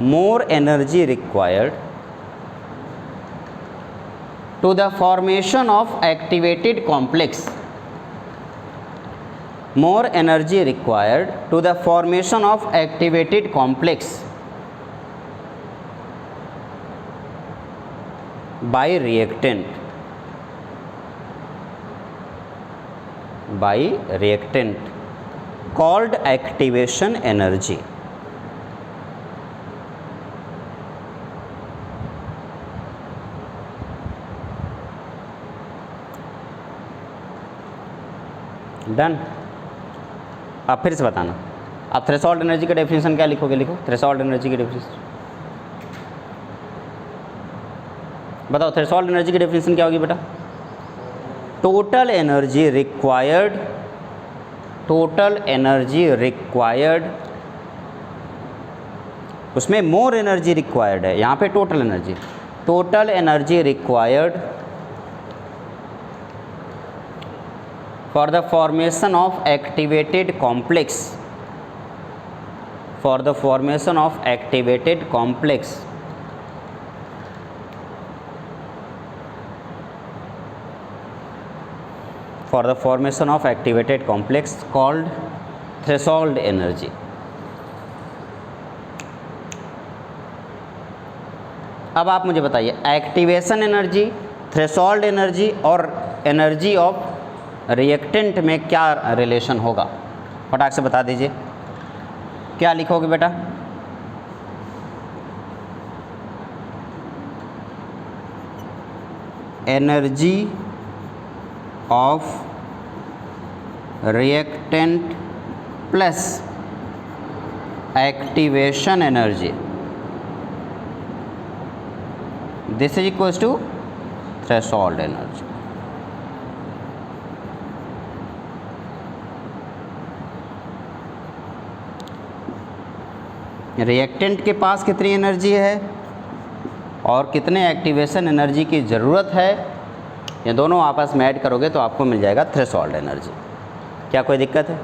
more energy required to the formation of activated complex, more energy required to the formation of activated complex by reactant, by reactant called activation energy. Done. अब फिर से बताना, आप थ्रेशोल्ड एनर्जी का डेफिनेशन क्या लिखोगे? लिखो थ्रेशोल्ड एनर्जी की डेफिनेशन बताओ। थ्रेशोल्ड एनर्जी की डेफिनेशन क्या होगी बेटा? Total energy required, total energy required, उसमें मोर एनर्जी रिक्वायर्ड है, यहाँ पे total energy, total energy required for the formation of activated complex, for the formation of activated complex, for the formation of activated complex called threshold energy। अब आप मुझे बताइए एक्टिवेशन एनर्जी, थ्रेशोल्ड एनर्जी और एनर्जी ऑफ रिएक्टेंट में क्या रिलेशन होगा? फटाक से बता दीजिए, क्या लिखोगे बेटा? Energy of reactant plus activation energy, this is equals to threshold energy. Reactant के पास कितनी एनर्जी है और कितने एक्टिवेशन एनर्जी की ज़रूरत है, ये दोनों आपस में ऐड करोगे तो आपको मिल जाएगा थ्रेशोल्ड एनर्जी। क्या कोई दिक्कत है?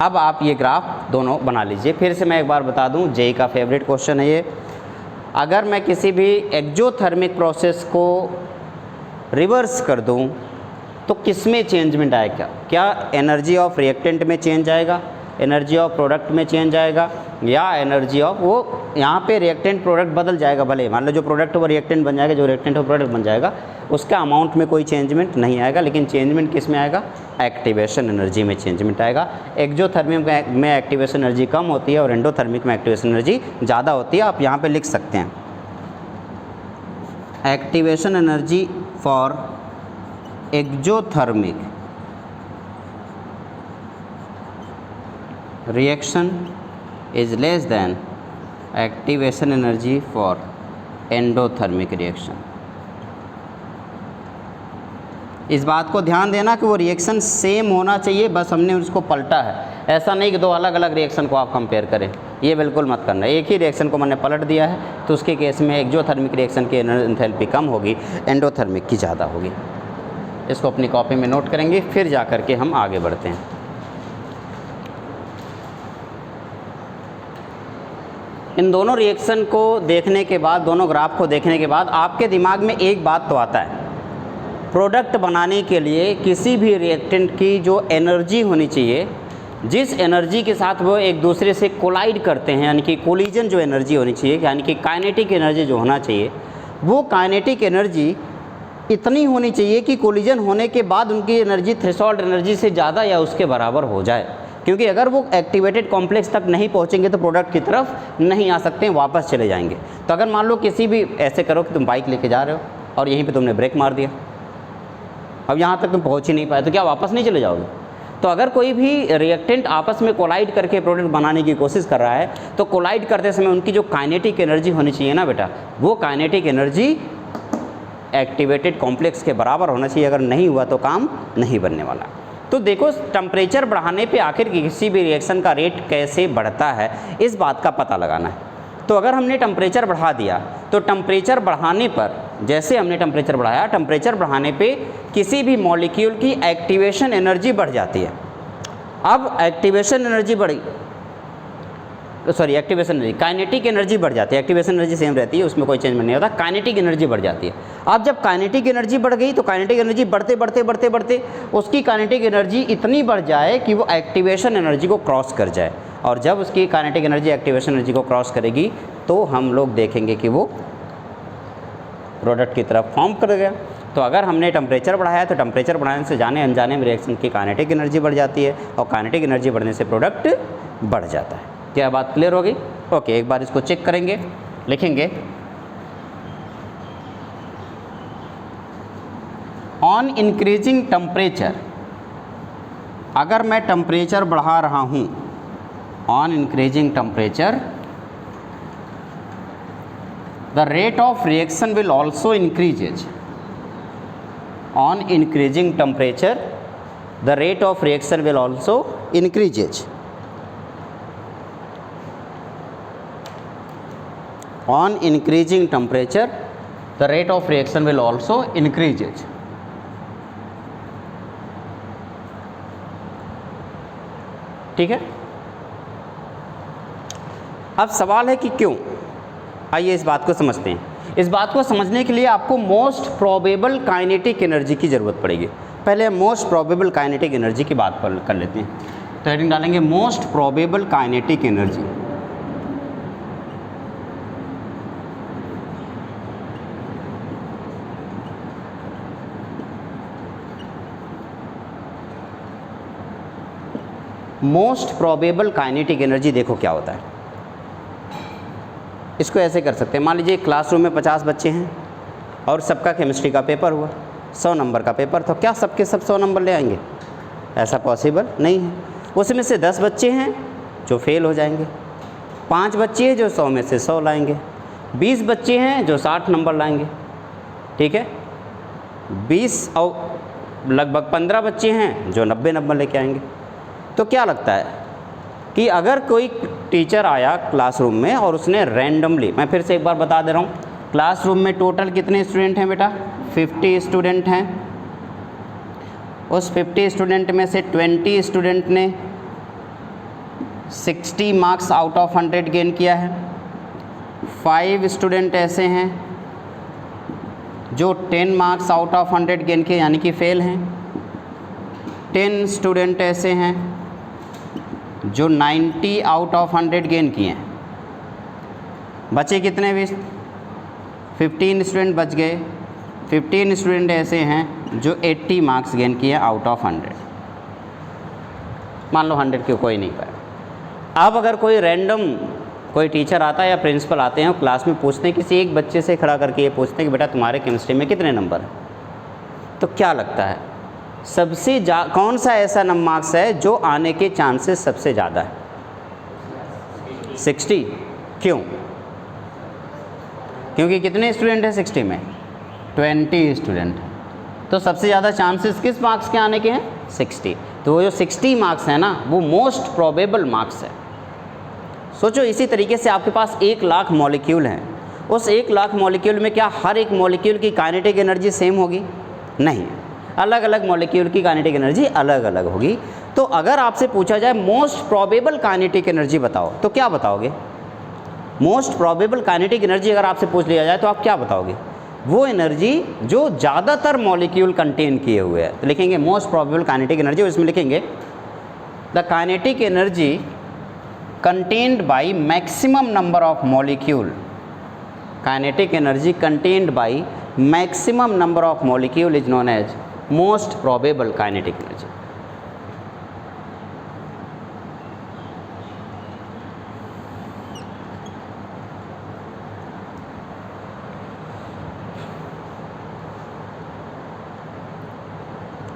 अब आप ये ग्राफ दोनों बना लीजिए। फिर से मैं एक बार बता दूं, जेई का फेवरेट क्वेश्चन है ये। अगर मैं किसी भी एक्जोथर्मिक प्रोसेस को रिवर्स कर दूं तो किस में चेंजमेंट आएगा? क्या एनर्जी ऑफ रिएक्टेंट में चेंज आएगा, एनर्जी ऑफ प्रोडक्ट में चेंज आएगा, या एनर्जी ऑफ वो यहाँ पे रिएक्टेंट प्रोडक्ट बदल जाएगा? भले मान लो जो प्रोडक्ट वो रिएक्टेंट बन जाएगा, जो रिएक्टेंट वो प्रोडक्ट बन जाएगा, उसका अमाउंट में कोई चेंजमेंट नहीं आएगा, लेकिन चेंजमेंट किस में आएगा? एक्टिवेशन एनर्जी में चेंजमेंट आएगा। एक्जोथर्मिक में एक्टिवेशन एनर्जी कम होती है और एंडोथर्मिक में एक्टिवेशन एनर्जी ज़्यादा होती है। आप यहाँ पर लिख सकते हैं activation energy for exothermic reaction is less than activation energy for endothermic reaction। इस बात को ध्यान देना कि वो रिएक्शन सेम होना चाहिए, बस हमने उसको पलटा है। ऐसा नहीं कि दो अलग अलग रिएक्शन को आप कंपेयर करें, ये बिल्कुल मत करना। एक ही रिएक्शन को मैंने पलट दिया है तो उसके केस में एक्जोथर्मिक रिएक्शन की एंथैल्पी कम होगी, एंडोथर्मिक की ज़्यादा होगी। इसको अपनी कॉपी में नोट करेंगे, फिर जा कर के हम आगे बढ़ते हैं। इन दोनों रिएक्शन को देखने के बाद, दोनों ग्राफ को देखने के बाद आपके दिमाग में एक बात तो आता है, प्रोडक्ट बनाने के लिए किसी भी रिएक्टेंट की जो एनर्जी होनी चाहिए, जिस एनर्जी के साथ वो एक दूसरे से कोलाइड करते हैं, यानी कि कोलिजन जो एनर्जी होनी चाहिए, यानी कि काइनेटिक एनर्जी जो होना चाहिए, वो काइनेटिक एनर्जी इतनी होनी चाहिए कि कोलिजन होने के बाद उनकी एनर्जी थ्रेशोल्ड एनर्जी से ज़्यादा या उसके बराबर हो जाए। क्योंकि अगर वो एक्टिवेटेड कॉम्प्लेक्स तक नहीं पहुंचेंगे तो प्रोडक्ट की तरफ नहीं आ सकते हैं, वापस चले जाएंगे। तो अगर मान लो किसी भी, ऐसे करो कि तुम बाइक लेके जा रहे हो और यहीं पे तुमने ब्रेक मार दिया, अब यहाँ तक तुम पहुँच ही नहीं पाए, तो क्या वापस नहीं चले जाओगे? तो अगर कोई भी रिएक्टेंट आपस में कोलाइड करके प्रोडक्ट बनाने की कोशिश कर रहा है तो कोलाइड करते समय उनकी जो काइनेटिक एनर्जी होनी चाहिए ना बेटा, वो काइनेटिक एनर्जी एक्टिवेटेड कॉम्प्लेक्स के बराबर होना चाहिए। अगर नहीं हुआ तो काम नहीं बनने वाला। तो देखो, टेम्परेचर बढ़ाने पे आखिर किसी भी रिएक्शन का रेट कैसे बढ़ता है, इस बात का पता लगाना है। तो अगर हमने टेम्परेचर बढ़ा दिया तो टेम्परेचर बढ़ाने पर, जैसे हमने टेम्परेचर बढ़ाया, टेम्परेचर बढ़ाने पे किसी भी मॉलिक्यूल की एक्टिवेशन एनर्जी बढ़ जाती है। अब एक्टिवेशन एनर्जी बढ़ी, एक्टिवेशन एनर्जी, काइनेटिक एनर्जी बढ़ जाती है। एक्टिवेशन एनर्जी सेम रहती है, उसमें कोई चेंज नहीं होता, काइनेटिक एनर्जी बढ़ जाती है। अब जब काइनेटिक एनर्जी बढ़ गई तो काइनेटिक एनर्जी बढ़ते बढ़ते बढ़ते बढ़ते उसकी काइनेटिक एनर्जी इतनी बढ़ जाए कि वो एक्टिवेशन एनर्जी को क्रॉस कर जाए, और जब उसकी काइनेटिक एनर्जी एक्टिवेशन एनर्जी को क्रॉस करेगी तो हम लोग देखेंगे कि वो प्रोडक्ट की तरफ फॉर्म कर गया। तो अगर हमने टेम्परेचर बढ़ाया तो टेम्परेचर बढ़ाने से जाने अनजाने में रिएक्शन की काइनेटिक एनर्जी बढ़ जाती है और काइनेटिक एनर्जी बढ़ने से प्रोडक्ट बढ़ जाता है। क्या बात क्लियर हो गई? ओके, एक बार इसको चेक करेंगे, लिखेंगे ऑन इंक्रीजिंग टेम्परेचर, अगर मैं टेम्परेचर बढ़ा रहा हूँ, on increasing temperature the rate of reaction will also increases, on increasing temperature the rate of reaction will also increases, on increasing temperature the rate of reaction will also increases। ठीक है, अब सवाल है कि क्यों, आइए इस बात को समझते हैं। इस बात को समझने के लिए आपको मोस्ट प्रोबेबल काइनेटिक एनर्जी की ज़रूरत पड़ेगी। पहले हम मोस्ट प्रोबेबल काइनेटिक एनर्जी की बात कर लेते हैं। तो हेडिंग डालेंगे most probable kinetic energy. Most probable kinetic energy देखो क्या होता है। इसको ऐसे कर सकते हैं, मान लीजिए क्लासरूम में 50 बच्चे हैं और सबका केमिस्ट्री का पेपर हुआ, 100 नंबर का पेपर, तो क्या सबके सब 100 नंबर ले आएंगे? ऐसा पॉसिबल नहीं है। उसमें से 10 बच्चे हैं जो फेल हो जाएंगे, 5 बच्चे हैं जो 100 में से 100 लाएंगे, 20 बच्चे हैं जो 60 नंबर लाएंगे। ठीक है, 20 और लगभग 15 बच्चे हैं जो 90 नंबर लेके आएंगे। तो क्या लगता है कि अगर कोई टीचर आया क्लासरूम में और उसने रैंडमली, मैं फिर से एक बार बता दे रहा हूँ, क्लासरूम में टोटल कितने स्टूडेंट हैं बेटा? 50 स्टूडेंट हैं। उस 50 स्टूडेंट में से 20 स्टूडेंट ने 60 मार्क्स आउट ऑफ 100 गेन किया है। 5 स्टूडेंट ऐसे हैं जो 10 मार्क्स आउट ऑफ 100 गेन किए यानी कि फेल हैं। 10 स्टूडेंट ऐसे हैं जो 90 आउट ऑफ 100 गेन किए हैं। बचे कितने भी? 15 स्टूडेंट बच गए। 15 स्टूडेंट ऐसे हैं जो 80 मार्क्स गेन किए आउट ऑफ 100। मान लो 100 के कोई नहीं पाया। अब अगर कोई रैंडम कोई टीचर आता है या प्रिंसिपल आते हैं और क्लास में पूछते हैं, किसी एक बच्चे से खड़ा करके ये पूछते हैं कि बेटा तुम्हारे केमिस्ट्री में कितने नंबर हैं, तो क्या लगता है सबसे कौन सा ऐसा मार्क्स है जो आने के चांसेस सबसे ज़्यादा है? 60। क्यों? क्योंकि कितने स्टूडेंट हैं 60 में? 20 स्टूडेंट। तो सबसे ज़्यादा चांसेस किस मार्क्स के आने के हैं? 60। तो वो जो 60 मार्क्स है ना, वो मोस्ट प्रोबेबल मार्क्स है। सोचो, इसी तरीके से आपके पास 1 लाख मॉलिक्यूल हैं। उस 1 लाख मॉलिक्यूल में क्या हर एक मॉलिक्यूल की काइनेटिक एनर्जी सेम होगी? नहीं, अलग अलग मॉलिक्यूल की काइनेटिक एनर्जी अलग अलग होगी। तो अगर आपसे पूछा जाए मोस्ट प्रोबेबल काइनेटिक एनर्जी बताओ, तो क्या बताओगे? मोस्ट प्रोबेबल काइनेटिक एनर्जी अगर आपसे पूछ लिया जाए तो आप क्या बताओगे? वो एनर्जी जो ज़्यादातर मॉलिक्यूल कंटेन किए हुए हैं। तो लिखेंगे मोस्ट प्रोबेबल काइनेटिक एनर्जी, और इसमें लिखेंगे the kinetic energy contained by maximum number of molecule. Kinetic energy contained by maximum number of molecule is known as most probable kinetic energy.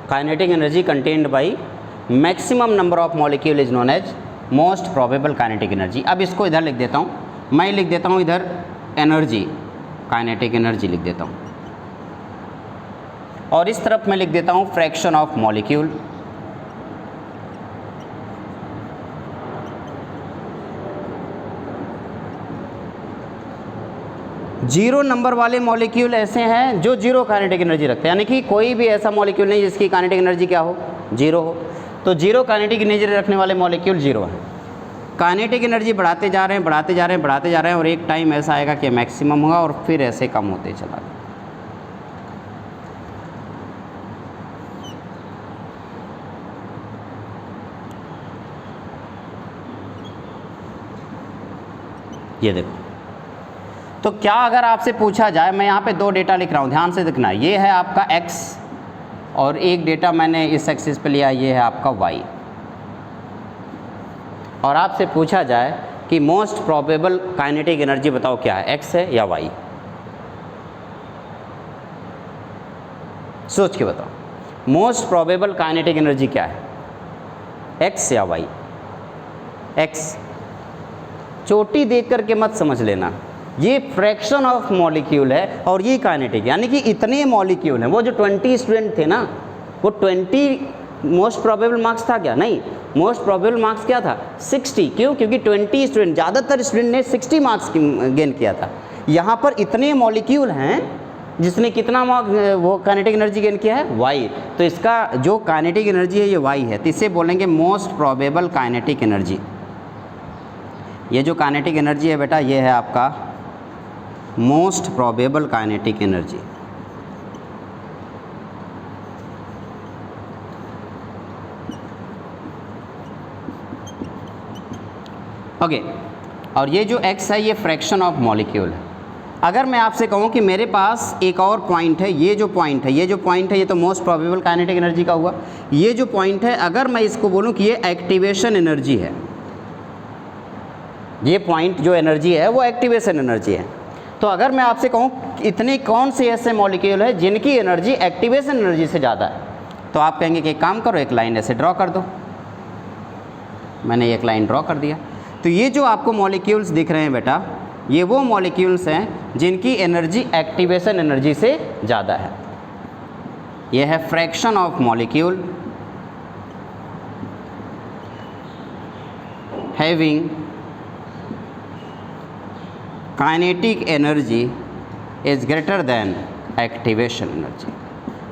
Kinetic energy contained by maximum number of molecule is known as most probable kinetic energy. अब इसको इधर लिख देता हूँ, मैं लिख देता हूँ इधर एनर्जी, काइनेटिक एनर्जी लिख देता हूँ, और इस तरफ मैं लिख देता हूँ fraction of molecule. Zero number वाले मॉलिक्यूल ऐसे हैं जो जीरो काइनेटिक एनर्जी रखते हैं, यानी कि कोई भी ऐसा मॉलिक्यूल नहीं जिसकी काइनेटिक एनर्जी क्या हो? जीरो हो। तो जीरो काइनेटिक एनर्जी रखने वाले मॉलिक्यूल जीरो हैं। काइनेटिक एनर्जी बढ़ाते जा रहे हैं, बढ़ाते जा रहे हैं, बढ़ाते जा रहे हैं, और एक टाइम ऐसा आएगा कि मैक्सिमम होगा और फिर ऐसे कम होते चला जाएगा। ये देखो, तो क्या अगर आपसे पूछा जाए, मैं यहाँ पे दो डेटा लिख रहा हूँ, ध्यान से देखना, ये है आपका x और एक डेटा मैंने इस एक्सिस पे लिया, ये है आपका y, और आपसे पूछा जाए कि मोस्ट प्रोबेबल काइनेटिक एनर्जी बताओ क्या है, x है या y? सोच के बताओ, मोस्ट प्रोबेबल काइनेटिक एनर्जी क्या है, x या y? x। चोटी देख करके मत समझ लेना, ये फ्रैक्शन ऑफ मॉलिक्यूल है और ये काइनेटिक, यानी कि इतने मॉलिक्यूल हैं। वो जो 20 स्टूडेंट थे ना, वो 20 मोस्ट प्रोबेबल मार्क्स था क्या? नहीं, मोस्ट प्रोबेबल मार्क्स क्या था? 60। क्यों? क्योंकि 20 स्टूडेंट, ज़्यादातर स्टूडेंट ने 60 मार्क्स गेन किया था। यहाँ पर इतने मॉलिक्यूल हैं जिसने कितना वो काइनेटिक एनर्जी गेन किया है? y। तो इसका जो काइनेटिक एनर्जी है ये y है, तो इसे बोलेंगे मोस्ट प्रोबेबल काइनेटिक एनर्जी। ये जो काइनेटिक एनर्जी है बेटा, ये है आपका most probable kinetic energy. Okay, और ये जो x है ये फ्रैक्शन ऑफ मॉलिक्यूल है। अगर मैं आपसे कहूँ कि मेरे पास एक और पॉइंट है, ये जो पॉइंट है, ये तो मोस्ट प्रोबेबल काइनेटिक एनर्जी का हुआ। ये जो पॉइंट है, अगर मैं इसको बोलूँ कि ये एक्टिवेशन एनर्जी है, ये पॉइंट जो एनर्जी है वो एक्टिवेशन एनर्जी है, तो अगर मैं आपसे कहूँ इतने कौन से ऐसे मॉलिक्यूल है जिनकी एनर्जी एक्टिवेशन एनर्जी से ज़्यादा है, तो आप कहेंगे कि एक काम करो, एक लाइन ऐसे ड्रॉ कर दो। मैंने एक लाइन ड्रॉ कर दिया। तो ये जो आपको मॉलिक्यूल्स दिख रहे हैं बेटा, ये वो मॉलिक्यूल्स हैं जिनकी एनर्जी एक्टिवेशन एनर्जी से ज़्यादा है। ये है fraction of molecule having kinetic energy is greater than activation energy.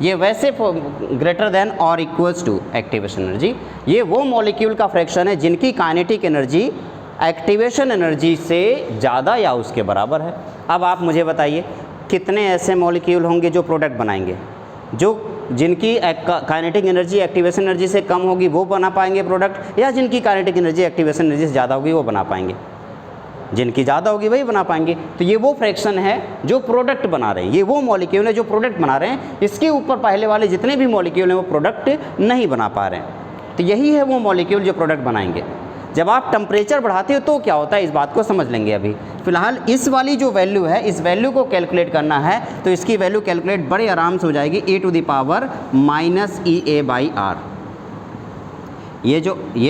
ये वैसे ग्रेटर देन और इक्वल्स टू एक्टिवेशन एनर्जी, ये वो मॉलिक्यूल का फ्रैक्शन है जिनकी काइनेटिक एनर्जी एक्टिवेशन एनर्जी से ज़्यादा या उसके बराबर है। अब आप मुझे बताइए कितने ऐसे मॉलिक्यूल होंगे जो प्रोडक्ट बनाएंगे, जो जिनकी काइनेटिक एनर्जी एक्टिवेशन एनर्जी से कम होगी वो बना पाएंगे प्रोडक्ट, या जिनकी काइनेटिक एनर्जी एक्टिवेशन एनर्जी से ज़्यादा होगी वो बना पाएंगे? जिनकी ज़्यादा होगी वही बना पाएंगे। तो ये वो फ्रैक्शन है जो प्रोडक्ट बना रहे हैं, ये वो मॉलिक्यूल है जो प्रोडक्ट बना रहे हैं। इसके ऊपर पहले वाले जितने भी मॉलिक्यूल हैं वो प्रोडक्ट नहीं बना पा रहे हैं। तो यही है वो मॉलिक्यूल जो प्रोडक्ट बनाएंगे। जब आप टेम्परेचर बढ़ाते हो तो क्या होता है, इस बात को समझ लेंगे। अभी फ़िलहाल इस वाली जो वैल्यू है, इस वैल्यू को कैलकुलेट करना है, तो इसकी वैल्यू कैलकुलेट बड़े आराम से हो जाएगी, e⁻⁻⁻r। ये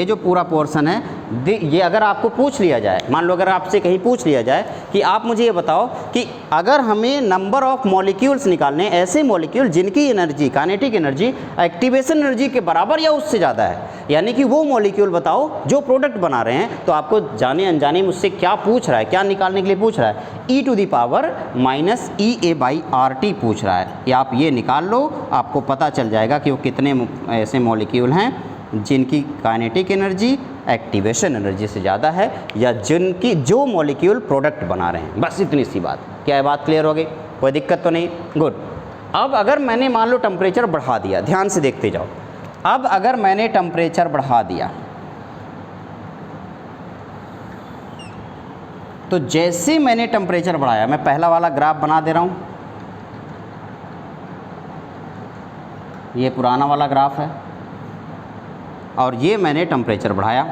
जो पूरा पोर्शन है, ये अगर आपको पूछ लिया जाए, मान लो अगर आपसे कहीं पूछ लिया जाए कि आप मुझे ये बताओ कि अगर हमें नंबर ऑफ मॉलिक्यूल्स निकालने, ऐसे मॉलिक्यूल जिनकी energy kinetic energy activation energy के बराबर या उससे ज़्यादा है, यानी कि वो मॉलिक्यूल बताओ जो प्रोडक्ट बना रहे हैं, तो आपको जाने अनजाने मुझसे क्या पूछ रहा है, क्या निकालने के लिए पूछ रहा है? e⁻⁻ पूछ रहा है। या आप ये निकाल लो, आपको पता चल जाएगा कि वो कितने ऐसे मॉलिक्यूल हैं जिनकी काइनेटिक एनर्जी एक्टिवेशन एनर्जी से ज़्यादा है, या जो मॉलिक्यूल प्रोडक्ट बना रहे हैं। बस इतनी सी बात। क्या है बात क्लियर हो गई? कोई दिक्कत तो नहीं? गुड। अब अगर मैंने मान लो टेम्परेचर बढ़ा दिया, ध्यान से देखते जाओ। अब अगर मैंने टेम्परेचर बढ़ा दिया, तो जैसे मैंने टेम्परेचर बढ़ाया, मैं पहला वाला ग्राफ बना दे रहा हूँ, ये पुराना वाला ग्राफ है, और ये मैंने टेम्परेचर बढ़ाया।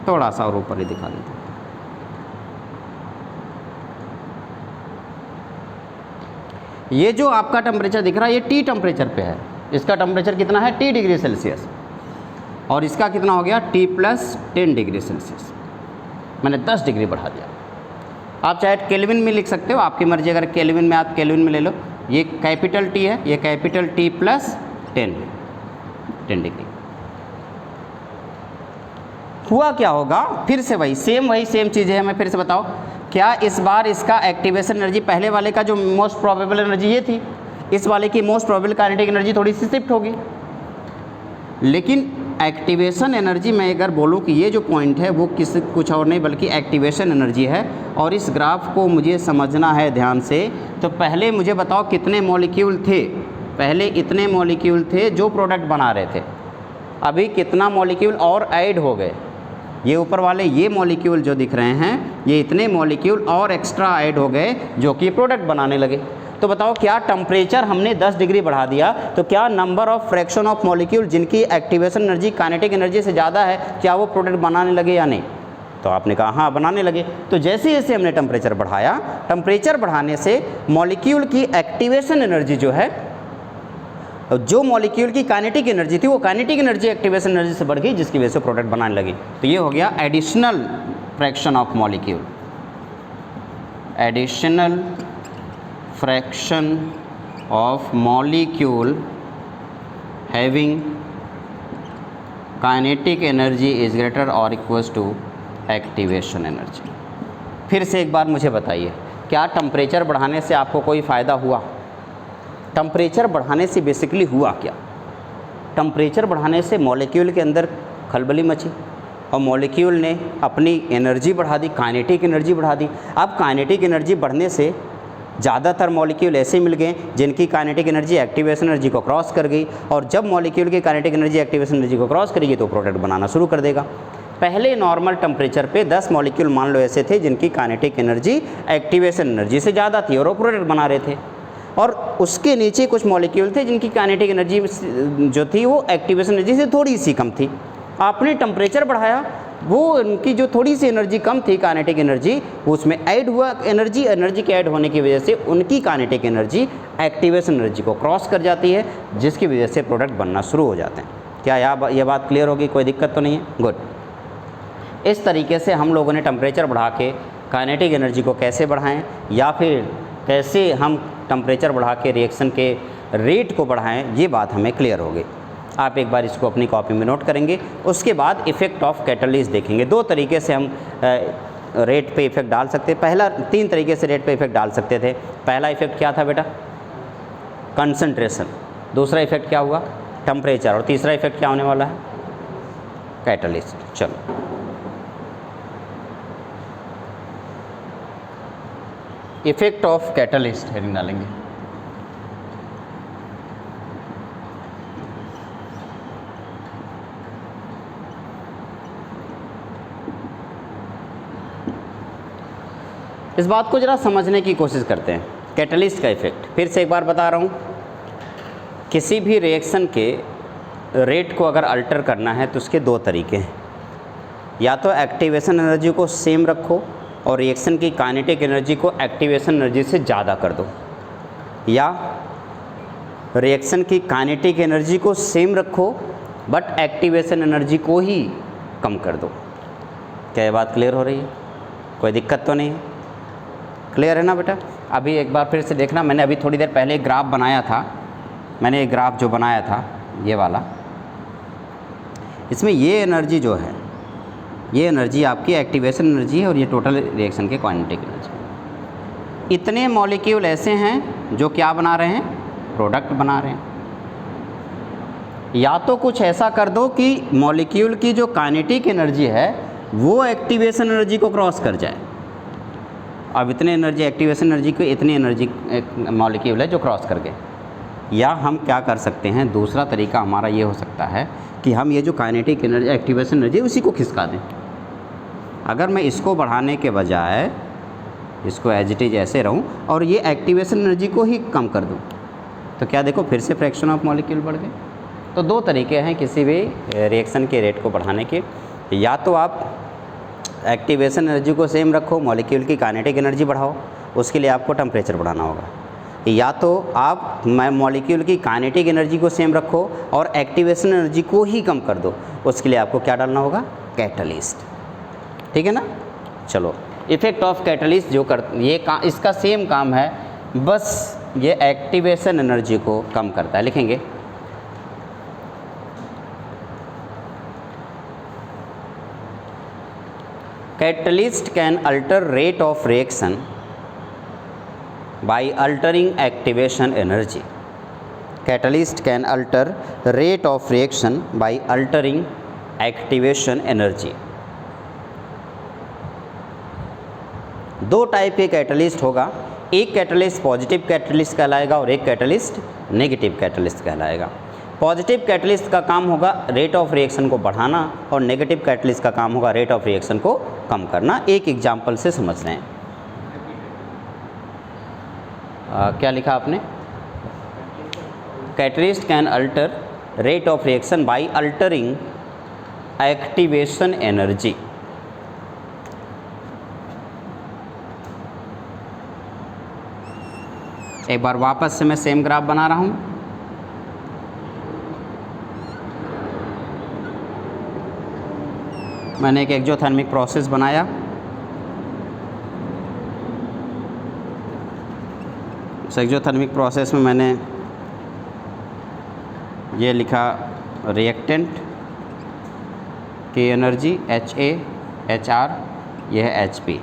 थोड़ा सा और ऊपर ही दिखा देता हूँ। ये जो आपका टेम्परेचर दिख रहा है, ये T टेम्परेचर पे है। इसका टेम्परेचर कितना है? T degree Celsius. और इसका कितना हो गया? T+10 degree Celsius. मैंने 10 डिग्री बढ़ा दिया। आप चाहे केल्विन में लिख सकते हो, आपकी मर्जी। अगर केल्विन में, आप केल्विन में ले लो। ये कैपिटल T है, ये कैपिटल T+10 डिग्री। हुआ क्या होगा? फिर से वही सेम चीज़ें हैं। मैं फिर से बताओ, क्या इस बार इसका एक्टिवेशन एनर्जी, पहले वाले का जो मोस्ट प्रोबेबल एनर्जी ये थी, इस वाले की मोस्ट प्रोबेबल काइनेटिक एनर्जी थोड़ी सी शिफ्ट होगी, लेकिन एक्टिवेशन एनर्जी, मैं अगर बोलूँ कि ये जो पॉइंट है वो कुछ और नहीं बल्कि एक्टिवेशन एनर्जी है, और इस ग्राफ को मुझे समझना है ध्यान से। तो पहले मुझे बताओ कितने मॉलिक्यूल थे, पहले इतने मॉलिक्यूल थे जो प्रोडक्ट बना रहे थे, अभी कितना मॉलिक्यूल और ऐड हो गए, ये ऊपर वाले ये मॉलिक्यूल जो दिख रहे हैं ये इतने मॉलिक्यूल और एक्स्ट्रा ऐड हो गए जो कि प्रोडक्ट बनाने लगे। तो बताओ क्या टेम्परेचर हमने 10 डिग्री बढ़ा दिया तो क्या number of fraction of molecule जिनकी एक्टिवेशन एनर्जी काइनेटिक एनर्जी से ज़्यादा है, क्या वो प्रोडक्ट बनाने लगे या नहीं? तो आपने कहा हाँ बनाने लगे। तो जैसे जैसे हमने टेम्परेचर बढ़ाया, टेम्परेचर बढ़ाने से मॉलिक्यूल की एक्टिवेशन एनर्जी जो है, जो मॉलिक्यूल की काइनेटिक एनर्जी थी वो काइनेटिक एनर्जी एक्टिवेशन एनर्जी से बढ़ गई, जिसकी वजह से प्रोडक्ट बनाने लगी। तो ये हो गया additional fraction of molecule, additional fraction of molecule having kinetic energy is greater और इक्वल्स टू एक्टिवेशन एनर्जी। फिर से एक बार मुझे बताइए, क्या टेम्परेचर बढ़ाने से आपको कोई फ़ायदा हुआ? टेम्परेचर बढ़ाने से बेसिकली हुआ क्या? टेम्परेचर बढ़ाने से मॉलिक्यूल के अंदर खलबली मची और मॉलिक्यूल ने अपनी एनर्जी बढ़ा दी, काइनेटिक एनर्जी बढ़ा दी। अब काइनेटिक एनर्जी बढ़ने से ज़्यादातर मॉलिक्यूल ऐसे मिल गए जिनकी काइनेटिक एनर्जी एक्टिवेशन एनर्जी को क्रॉस कर गई, और जब मॉलिक्यूल की काइनेटिक एनर्जी एक्टिवेशन एनर्जी को क्रॉस करेगी तो प्रोडक्ट बनाना शुरू कर देगा। पहले नॉर्मल टेम्परेचर पे 10 मॉलिक्यूल मान लो ऐसे थे जिनकी काइनेटिक एनर्जी एक्टिवेशन एनर्जी से ज़्यादा थी और वो प्रोडक्ट बना रहे थे, और उसके नीचे कुछ मॉलिक्यूल थे जिनकी काइनेटिक एनर्जी जो थी वो एक्टिवेशन एनर्जी से थोड़ी सी कम थी। आपने टेम्परेचर बढ़ाया, वो उनकी जो थोड़ी सी एनर्जी कम थी काइनेटिक एनर्जी, वो उसमें ऐड हुआ एनर्जी, एनर्जी के ऐड होने की वजह से उनकी काइनेटिक एनर्जी एक्टिवेशन एनर्जी को क्रॉस कर जाती है, जिसकी वजह से प्रोडक्ट बनना शुरू हो जाते हैं। क्या यह बात क्लियर होगी? कोई दिक्कत तो नहीं है? गुड। इस तरीके से हम लोगों ने टेम्परेचर बढ़ा के काइनेटिक एनर्जी को कैसे बढ़ाएं, या फिर कैसे हम टेम्परेचर बढ़ा के रिएक्शन के रेट को बढ़ाएं, ये बात हमें क्लियर होगी। आप एक बार इसको अपनी कॉपी में नोट करेंगे। उसके बाद इफ़ेक्ट ऑफ कैटलिस्ट देखेंगे। दो तरीके से हम रेट पे इफ़ेक्ट डाल सकते हैं। पहला, 3 तरीके से रेट पे इफ़ेक्ट डाल सकते थे। पहला इफ़ेक्ट क्या था बेटा? कंसंट्रेशन। दूसरा इफ़ेक्ट क्या हुआ? टेम्परेचर। और तीसरा इफ़ेक्ट क्या होने वाला है? कैटलिस्ट। चलो इफ़ेक्ट ऑफ कैटलिस्ट हेडिंग डालेंगे। इस बात को ज़रा समझने की कोशिश करते हैं, कैटलिस्ट का इफ़ेक्ट। फिर से एक बार बता रहा हूँ, किसी भी रिएक्शन के रेट को अगर अल्टर करना है तो उसके 2 तरीके हैं। या तो एक्टिवेशन एनर्जी को सेम रखो और रिएक्शन की काइनेटिक एनर्जी को एक्टिवेशन एनर्जी से ज़्यादा कर दो, या रिएक्शन की काइनेटिक एनर्जी को सेम रखो बट एक्टिवेशन एनर्जी को ही कम कर दो। क्या ये बात क्लियर हो रही है? कोई दिक्कत तो नहीं है? क्लियर है ना बेटा? अभी एक बार फिर से देखना, मैंने अभी थोड़ी देर पहले एक ग्राफ बनाया था। मैंने एक ग्राफ जो बनाया था ये वाला, इसमें ये एनर्जी जो है, ये एनर्जी आपकी एक्टिवेशन एनर्जी है और ये टोटल रिएक्शन के काइनेटिक एनर्जी। इतने मॉलिक्यूल ऐसे हैं जो क्या बना रहे हैं? प्रोडक्ट बना रहे हैं। या तो कुछ ऐसा कर दो कि मॉलिक्यूल की जो काइनेटिक एनर्जी है वो एक्टिवेशन एनर्जी को क्रॉस कर जाए। अब इतने एनर्जी एक्टिवेशन एनर्जी को इतनी एनर्जी मॉलिक्यूल है जो क्रॉस कर गए। या हम क्या कर सकते हैं, दूसरा तरीका हमारा ये हो सकता है कि हम ये जो काइनेटिक एनर्जी एक्टिवेशन एनर्जी उसी को खिसका दें। अगर मैं इसको बढ़ाने के बजाय इसको एज इट इज ऐसे रहूं और ये एक्टिवेशन एनर्जी को ही कम कर दूं, तो क्या देखो फिर से फ्रैक्शन ऑफ मॉलिक्यूल बढ़ गए। तो 2 तरीके हैं किसी भी रिएक्शन के रेट को बढ़ाने के। या तो आप एक्टिवेशन एनर्जी को सेम रखो, मॉलिक्यूल की काइनेटिक एनर्जी बढ़ाओ, उसके लिए आपको टेम्परेचर बढ़ाना होगा। या तो आप मॉलिक्यूल की काइनेटिक एनर्जी को सेम रखो और एक्टिवेशन एनर्जी को ही कम कर दो, उसके लिए आपको क्या डालना होगा? कैटलिस्ट। ठीक है ना? चलो, इफ़ेक्ट ऑफ कैटलिस्ट जो इसका सेम काम है, बस ये एक्टिवेशन एनर्जी को कम करता है। लिखेंगे catalyst can alter rate of reaction by altering activation energy. Catalyst can alter rate of reaction by altering activation energy. दो टाइप के कैटलिस्ट होगा, एक कैटलिस्ट पॉजिटिव कैटलिस्ट कहलाएगा और एक कैटलिस्ट नेगेटिव कैटलिस्ट कहलाएगा। पॉजिटिव कैटलिस्ट का काम होगा रेट ऑफ रिएक्शन को बढ़ाना और नेगेटिव कैटलिस्ट का काम होगा रेट ऑफ रिएक्शन को कम करना। एक एग्जाम्पल से समझ रहे हैं। क्या लिखा आपने? Catalyst can alter rate of reaction by altering activation energy. एक बार वापस से मैं सेम ग्राफ बना रहा हूं। मैंने एक एक्जोथर्मिक प्रोसेस बनाया। इस एक्जोथर्मिक प्रोसेस में मैंने ये लिखा रिएक्टेंट की एनर्जी HA HR, यह है HP,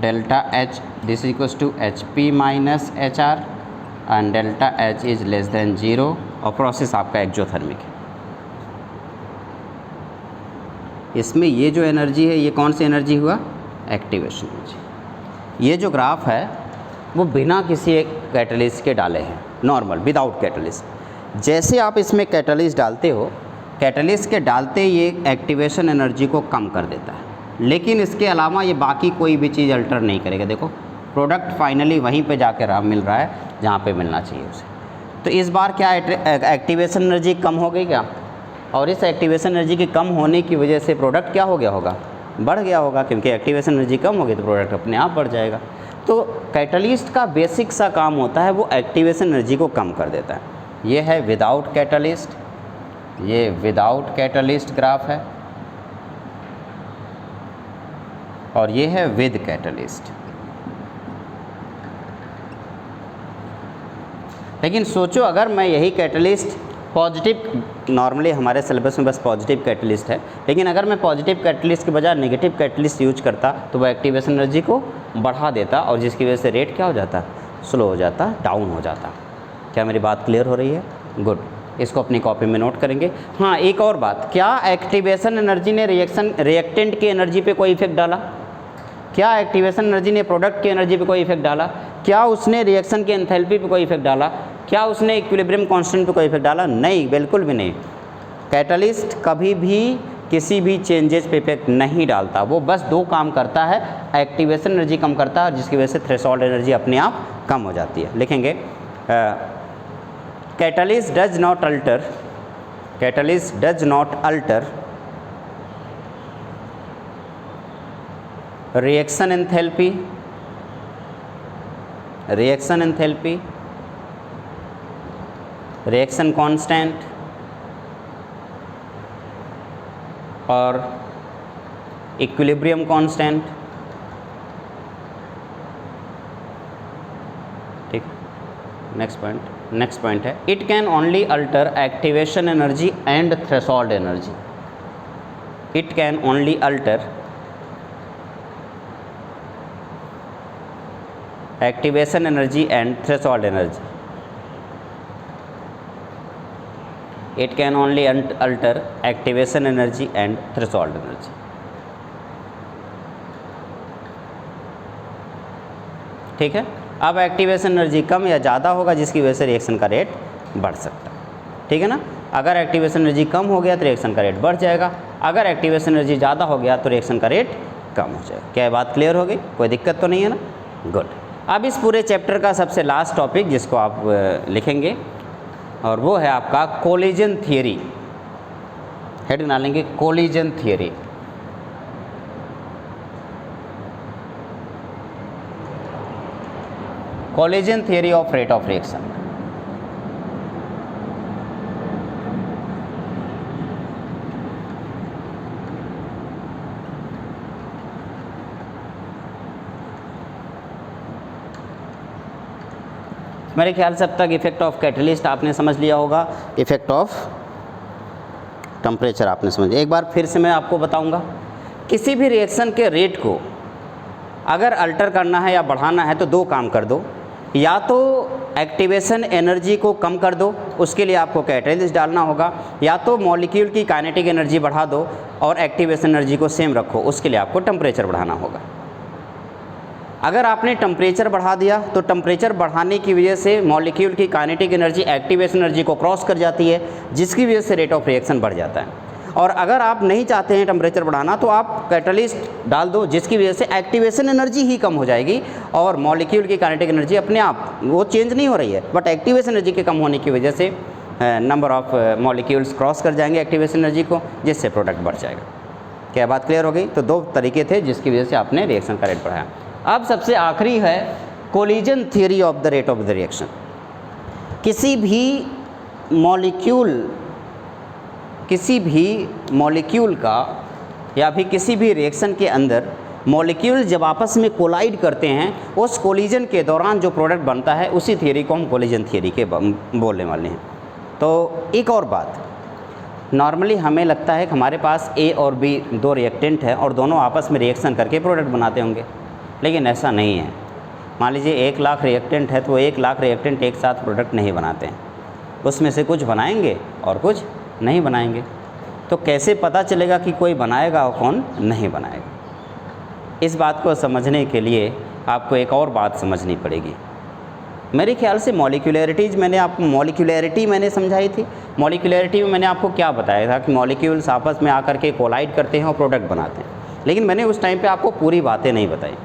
delta H this equals to HP minus HR and delta H is less than 0 और प्रोसेस आपका एक्जोथर्मिक है। इसमें ये जो एनर्जी है ये कौन सी एनर्जी हुआ? Activation energy. ये जो ग्राफ है वो बिना किसी एक कैटलिस्ट के डाले हैं, नॉर्मल विदाउट कैटलिस्ट। जैसे आप इसमें कैटलिस्ट डालते हो, कैटलिस्ट के डालते ये एक्टिवेशन एनर्जी को कम कर देता है, लेकिन इसके अलावा ये बाकी कोई भी चीज़ अल्टर नहीं करेगा। देखो प्रोडक्ट फाइनली वहीं पे जाकर मिल रहा है जहाँ पे मिलना चाहिए उसे। तो इस बार क्या एक्टिवेशन एनर्जी कम हो गई क्या? और इस एक्टिवेशन एनर्जी के कम होने की वजह से प्रोडक्ट क्या हो गया होगा? बढ़ गया होगा, क्योंकि एक्टिवेशन एनर्जी कम होगी तो प्रोडक्ट अपने आप बढ़ जाएगा। तो कैटलिस्ट का बेसिक सा काम होता है वो एक्टिवेशन एनर्जी को कम कर देता है। ये है विदाउट कैटलिस्ट, ये विदाउट कैटलिस्ट ग्राफ है और ये है विद कैटलिस्ट। लेकिन सोचो अगर मैं यही कैटलिस्ट पॉजिटिव, नॉर्मली हमारे सिलेबस में बस पॉजिटिव कैटलिस्ट है, लेकिन अगर मैं पॉजिटिव कैटलिस्ट के बजाय नेगेटिव कैटलिस्ट यूज करता तो वह एक्टिवेशन एनर्जी को बढ़ा देता और जिसकी वजह से रेट क्या हो जाता? स्लो हो जाता, डाउन हो जाता। क्या मेरी बात क्लियर हो रही है? गुड, इसको अपनी कॉपी में नोट करेंगे। हाँ, एक और बात, क्या एक्टिवेशन एनर्जी ने रिएक्टेंट की एनर्जी पे कोई इफेक्ट डाला? क्या एक्टिवेशन एनर्जी ने प्रोडक्ट की एनर्जी पे कोई इफेक्ट डाला? क्या उसने रिएक्शन की एंथैल्पी पे कोई इफेक्ट डाला? क्या उसने इक्विलिब्रियम कांस्टेंट पे कोई इफेक्ट डाला? नहीं, बिल्कुल भी नहीं। कैटलिस्ट कभी भी किसी भी चेंजेस पे इफेक्ट नहीं डालता, वो बस दो काम करता है, एक्टिवेशन एनर्जी कम करता है और जिसकी वजह से थ्रेशोल्ड एनर्जी अपने आप कम हो जाती है। लिखेंगे catalyst does not alter, catalyst does not alter reaction enthalpy, reaction enthalpy, reaction constant और इक्विलिब्रियम कांस्टेंट। ठीक, नेक्स्ट पॉइंट है it can only alter activation energy and threshold energy. It can only alter activation energy and threshold energy. It can only alter activation energy and threshold energy. ठीक है, अब एक्टिवेशन एनर्जी कम या ज़्यादा होगा जिसकी वजह से रिएक्शन का रेट बढ़ सकता है। ठीक है ना, अगर एक्टिवेशन एनर्जी कम हो गया तो रिएक्शन का रेट बढ़ जाएगा, अगर एक्टिवेशन एनर्जी ज़्यादा हो गया तो रिएक्शन का रेट कम हो जाएगा। क्या बात क्लियर हो गई? कोई दिक्कत तो नहीं है ना? गुड। अब इस पूरे चैप्टर का सबसे लास्ट टॉपिक जिसको आप लिखेंगे और वो है आपका कोलिजन थियरी। हेड डालेंगे collision theory. Collision theory of rate of reaction. मेरे ख्याल से अब तक इफेक्ट ऑफ कैटलिस्ट आपने समझ लिया होगा, इफेक्ट ऑफ टेम्परेचर आपने समझ लिया। एक बार फिर से मैं आपको बताऊंगा, किसी भी रिएक्शन के रेट को अगर अल्टर करना है या बढ़ाना है तो दो काम कर दो। या तो एक्टिवेशन एनर्जी को कम कर दो, उसके लिए आपको कैटलिस्ट डालना होगा, या तो मॉलिक्यूल की काइनेटिक एनर्जी बढ़ा दो और एक्टिवेशन एनर्जी को सेम रखो, उसके लिए आपको टेम्परेचर बढ़ाना होगा। अगर आपने टेम्परेचर बढ़ा दिया तो टेम्परेचर बढ़ाने की वजह से मॉलिक्यूल की काइनेटिक एनर्जी एक्टिवेशन एनर्जी को क्रॉस कर जाती है, जिसकी वजह से रेट ऑफ रिएक्शन बढ़ जाता है। और अगर आप नहीं चाहते हैं टेम्परेचर बढ़ाना तो आप कैटलिस्ट डाल दो, जिसकी वजह से एक्टिवेशन एनर्जी ही कम हो जाएगी और मॉलिक्यूल की काइनेटिक एनर्जी अपने आप वो चेंज नहीं हो रही है, बट एक्टिवेशन एनर्जी के कम होने की वजह से नंबर ऑफ मॉलिक्यूल्स क्रॉस कर जाएंगे एक्टिवेशन एनर्जी को, जिससे प्रोडक्ट बढ़ जाएगा। क्या बात क्लियर हो गई? तो दो तरीके थे जिसकी वजह से आपने रिएक्शन का रेट बढ़ाया। अब सबसे आखिरी है collision theory of the rate of the reaction. किसी भी मॉलिक्यूल का या फिर किसी भी रिएक्शन के अंदर मॉलिक्यूल जब आपस में कोलाइड करते हैं, उस कोलिजन के दौरान जो प्रोडक्ट बनता है उसी थियरी को हम कोलिजन थियरी के बोलने वाले हैं। तो एक और बात, नॉर्मली हमें लगता है कि हमारे पास ए और बी दो रिएक्टेंट हैं और दोनों आपस में रिएक्शन करके प्रोडक्ट बनाते होंगे, लेकिन ऐसा नहीं है। मान लीजिए 1 लाख रिएक्टेंट है तो 1 लाख रिएक्टेंट एक साथ प्रोडक्ट नहीं बनाते हैं, उसमें से कुछ बनाएंगे और कुछ नहीं बनाएंगे। तो कैसे पता चलेगा कि कोई बनाएगा और कौन नहीं बनाएगा? इस बात को समझने के लिए आपको एक और बात समझनी पड़ेगी। मेरे ख्याल से मॉलिक्यूलैरिटीज़ मॉलिक्यूलैरिटी मैंने समझाई थी। मॉलिक्यूलैरिटी में मैंने आपको क्या बताया था कि मॉलिक्यूल्स आपस में आकर के कोलाइड करते हैं और प्रोडक्ट बनाते हैं, लेकिन मैंने उस टाइम पे आपको पूरी बातें नहीं बताई।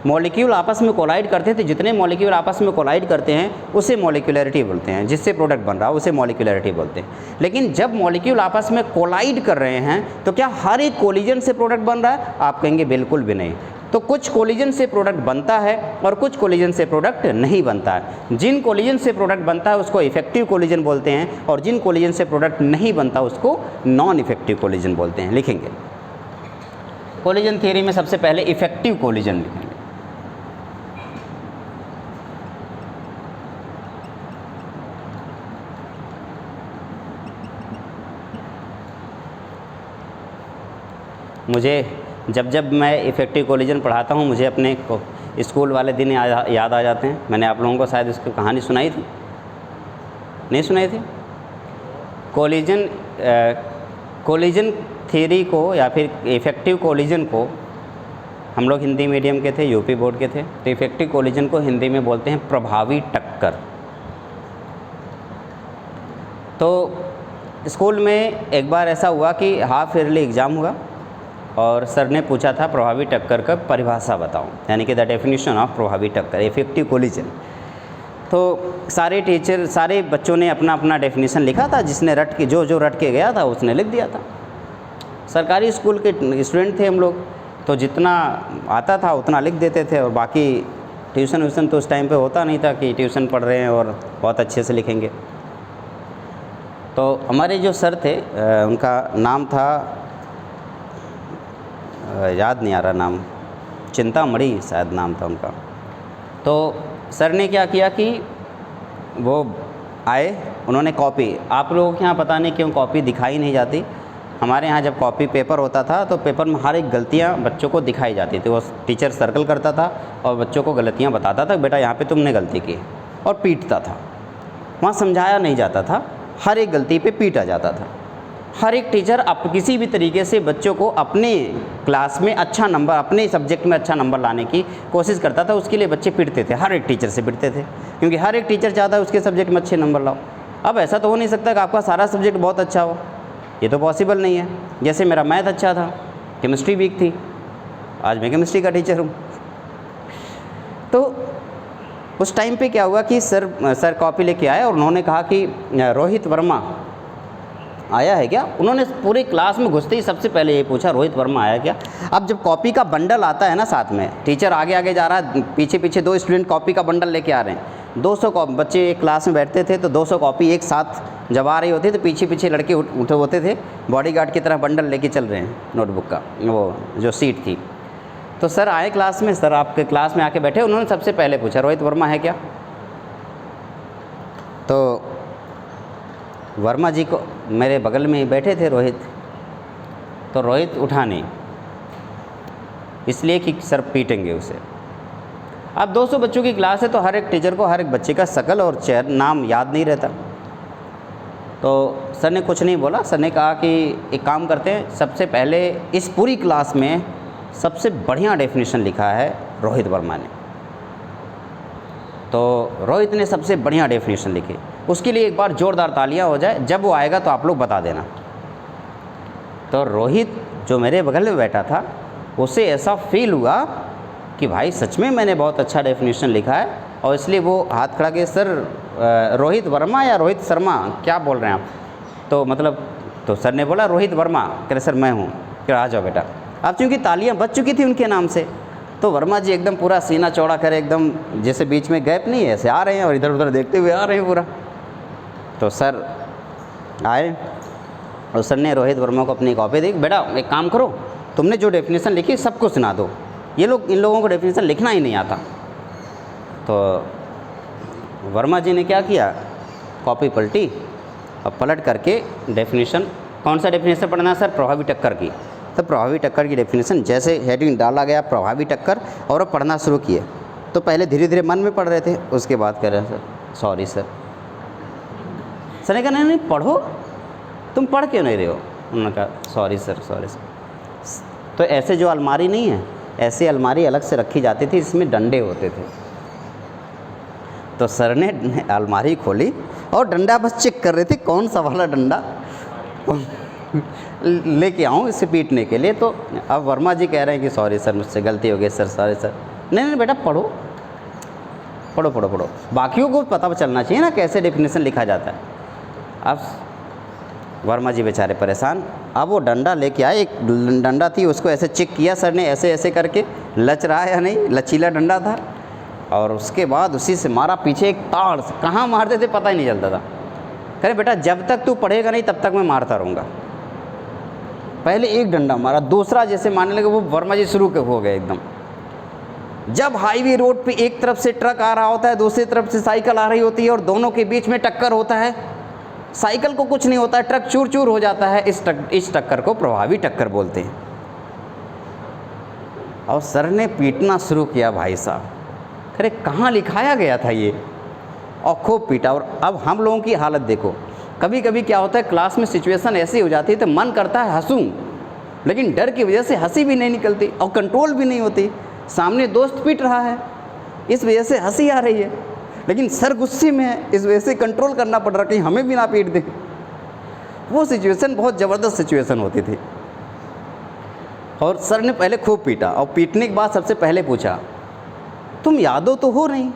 मॉलिक्यूल आपस में कोलाइड करते थे, जितने मॉलिक्यूल आपस में कोलाइड करते हैं उसे मॉलिक्यूलैरिटी बोलते हैं, जिससे प्रोडक्ट बन रहा है उसे मॉलिक्यूलैरिटी बोलते हैं। लेकिन जब मॉलिक्यूल आपस में कोलाइड कर रहे हैं तो क्या हर एक कोलिजन से प्रोडक्ट बन रहा है? आप कहेंगे बिल्कुल भी नहीं। तो कुछ कोलिजन से प्रोडक्ट बनता है और कुछ कोलिजन से प्रोडक्ट नहीं बनता है। जिन कोलिजन से प्रोडक्ट बनता है उसको इफेक्टिव कोलिजन बोलते हैं और जिन कोलिजन से प्रोडक्ट नहीं बनता उसको नॉन इफेक्टिव कोलिजन बोलते हैं। लिखेंगे कोलिजन थियरी में सबसे पहले इफेक्टिव कोलिजन लिखेंगे। मुझे जब मैं इफेक्टिव कोलिजन पढ़ाता हूँ मुझे अपने स्कूल वाले दिन याद आ जाते हैं। मैंने आप लोगों को शायद इसकी कहानी सुनाई थी, नहीं सुनाई थी? कोलिजन थ्योरी को या फिर इफेक्टिव कोलिजन को, हम लोग हिंदी मीडियम के थे, यूपी बोर्ड के थे, तो इफेक्टिव कोलिजन को हिंदी में बोलते हैं प्रभावी टक्कर। तो स्कूल में एक बार ऐसा हुआ कि हाफ ईयरली एग्ज़ाम हुआ और सर ने पूछा था प्रभावी टक्कर का परिभाषा बताओ, यानी कि द डेफिनेशन ऑफ प्रभावी टक्कर, इफेक्टिव कोलिजन। तो सारे बच्चों ने अपना अपना डेफिनेशन लिखा था, जिसने जो रट के गया था उसने लिख दिया था। सरकारी स्कूल के स्टूडेंट थे हम लोग, तो जितना आता था उतना लिख देते थे और बाकी ट्यूशन तो उस टाइम पे होता नहीं था कि ट्यूशन पढ़ रहे हैं और बहुत अच्छे से लिखेंगे। तो हमारे जो सर थे उनका नाम था, याद नहीं आ रहा नाम, चिंतामणि शायद नाम था उनका। तो सर ने क्या किया कि वो आए, उन्होंने कॉपी, आप लोगों के यहाँ पता नहीं क्यों कॉपी दिखाई नहीं जाती, हमारे यहाँ जब कॉपी पेपर होता था तो पेपर में हर एक गलतियाँ बच्चों को दिखाई जाती थी। वो टीचर सर्कल करता था और बच्चों को गलतियाँ बताता था, बेटा यहाँ पे तुमने गलती की, और पीटता था। वहाँ समझाया नहीं जाता था, हर एक गलती पे पीटा जाता था। हर एक टीचर किसी भी तरीके से बच्चों को अपने क्लास में अच्छा नंबर, अपने सब्जेक्ट में अच्छा नंबर लाने की कोशिश करता था। उसके लिए बच्चे पिटते थे, हर एक टीचर से पिटते थे, क्योंकि हर एक टीचर चाहता है उसके सब्जेक्ट में अच्छे नंबर लाओ। अब ऐसा तो हो नहीं सकता कि आपका सारा सब्जेक्ट बहुत अच्छा हो, ये तो पॉसिबल नहीं है। जैसे मेरा मैथ अच्छा था, केमिस्ट्री वीक थी, आज मैं केमिस्ट्री का टीचर हूँ। तो उस टाइम पे क्या हुआ कि सर कॉपी लेके आए और उन्होंने कहा कि रोहित वर्मा आया है क्या? उन्होंने पूरे क्लास में घुसते ही सबसे पहले ये पूछा, रोहित वर्मा आया क्या? अब जब कॉपी का बंडल आता है ना साथ में, टीचर आगे आगे जा रहा है, पीछे पीछे दो स्टूडेंट कॉपी का बंडल लेके आ रहे हैं। 200 बच्चे एक क्लास में बैठते थे, तो 200 कॉपी एक साथ जब आ रही होती तो पीछे पीछे लड़के उठे होते थे, बॉडीगार्ड की तरह बंडल लेके चल रहे हैं नोटबुक का, वो जो सीट थी। तो सर आए क्लास में, सर आपके क्लास में आके बैठे, उन्होंने सबसे पहले पूछा, रोहित वर्मा है क्या? तो वर्मा जी को, मेरे बगल में ही बैठे थे रोहित, तो रोहित उठा नहीं, इसलिए कि सर पीटेंगे उसे। अब 200 बच्चों की क्लास है तो हर एक टीचर को हर एक बच्चे का शकल और चेहरा नाम याद नहीं रहता। तो सर ने कुछ नहीं बोला, सर ने कहा कि एक काम करते हैं, सबसे पहले इस पूरी क्लास में सबसे बढ़िया डेफिनेशन लिखा है रोहित वर्मा ने। तो रोहित ने सबसे बढ़िया डेफिनेशन लिखी, उसके लिए एक बार ज़ोरदार तालियां हो जाए, जब वो आएगा तो आप लोग बता देना। तो रोहित जो मेरे बगल में बैठा था उसे ऐसा फील हुआ कि भाई सच में मैंने बहुत अच्छा डेफिनेशन लिखा है, और इसलिए वो हाथ खड़ा के सर रोहित वर्मा या रोहित शर्मा क्या बोल रहे हैं आप? तो मतलब तो सर ने बोला रोहित वर्मा, कह रहे सर मैं हूँ, कह आ जाओ बेटा। अब चूँकि तालियां बज चुकी थी उनके नाम से, तो वर्मा जी एकदम पूरा सीना चौड़ा करे, एकदम जैसे बीच में गैप नहीं है ऐसे आ रहे हैं और इधर उधर देखते हुए आ रहे हैं पूरा। तो सर आए और सर ने रोहित वर्मा को अपनी कॉपी दी, बेटा एक काम करो, तुमने जो डेफिनेशन लिखी सबको सुना दो, ये लोग इन लोगों को डेफिनेशन लिखना ही नहीं आता। तो वर्मा जी ने क्या किया, कॉपी पलटी और पलट करके डेफिनेशन, कौन सा डेफिनेशन पढ़ना है सर? प्रभावी टक्कर की। तो प्रभावी टक्कर की डेफिनेशन जैसे हेडिंग डाला गया प्रभावी टक्कर, और अब पढ़ना शुरू किए। तो पहले धीरे धीरे मन में पढ़ रहे थे, उसके बाद कह रहे हैं सर सॉरी सर। सर ने कहा नहीं नहीं पढ़ो, तुम पढ़ क्यों नहीं रहे हो? उन्होंने कहा सॉरी सर सॉरी सर। तो ऐसे जो अलमारी नहीं है, ऐसी अलमारी अलग से रखी जाती थी, इसमें डंडे होते थे। तो सर ने अलमारी खोली और डंडा बस चेक कर रहे थे कौन सा वाला डंडा लेके आऊँ इसे पीटने के लिए। तो अब वर्मा जी कह रहे हैं कि सॉरी सर मुझसे गलती हो गई सर, सॉरी सर। नहीं नहीं बेटा पढ़ो पढ़ो पढ़ो पढ़ो, बाकियों को पता चलना चाहिए ना कैसे डेफिनेशन लिखा जाता है। अब वर्मा जी बेचारे परेशान। अब वो डंडा लेके आए, एक डंडा थी उसको ऐसे चेक किया सर ने, ऐसे ऐसे करके लच रहा है या नहीं, लचीला डंडा था, और उसके बाद उसी से मारा पीछे एक ताड़ से। कहाँ मारते थे पता ही नहीं चलता था। कहे बेटा जब तक तू पढ़ेगा नहीं तब तक मैं मारता रहूँगा। पहले एक डंडा मारा, दूसरा जैसे मारने लगे वो वर्मा जी शुरू हो गए एकदम। जब हाईवे रोड पे एक तरफ से ट्रक आ रहा होता है, दूसरी तरफ से साइकिल आ रही होती है, और दोनों के बीच में टक्कर होता है, साइकिल को कुछ नहीं होता है, ट्रक चूर चूर हो जाता है, इस टक्कर को प्रभावी टक्कर बोलते हैं। और सर ने पीटना शुरू किया भाई साहब। अरे कहाँ लिखाया गया था ये, और खूब पीटा। और अब हम लोगों की हालत देखो, कभी कभी क्या होता है क्लास में सिचुएशन ऐसी हो जाती है तो मन करता है हंसूं, लेकिन डर की वजह से हंसी भी नहीं निकलती और कंट्रोल भी नहीं होती। सामने दोस्त पीट रहा है, इस वजह से हंसी आ रही है, लेकिन सर गुस्से में है, इस वजह से कंट्रोल करना पड़ रहा है कहीं हमें भी ना पीट दे। वो सिचुएशन बहुत ज़बरदस्त सिचुएशन होती थी। और सर ने पहले खूब पीटा, और पीटने के बाद सबसे पहले पूछा तुम यादव तो हो नहीं,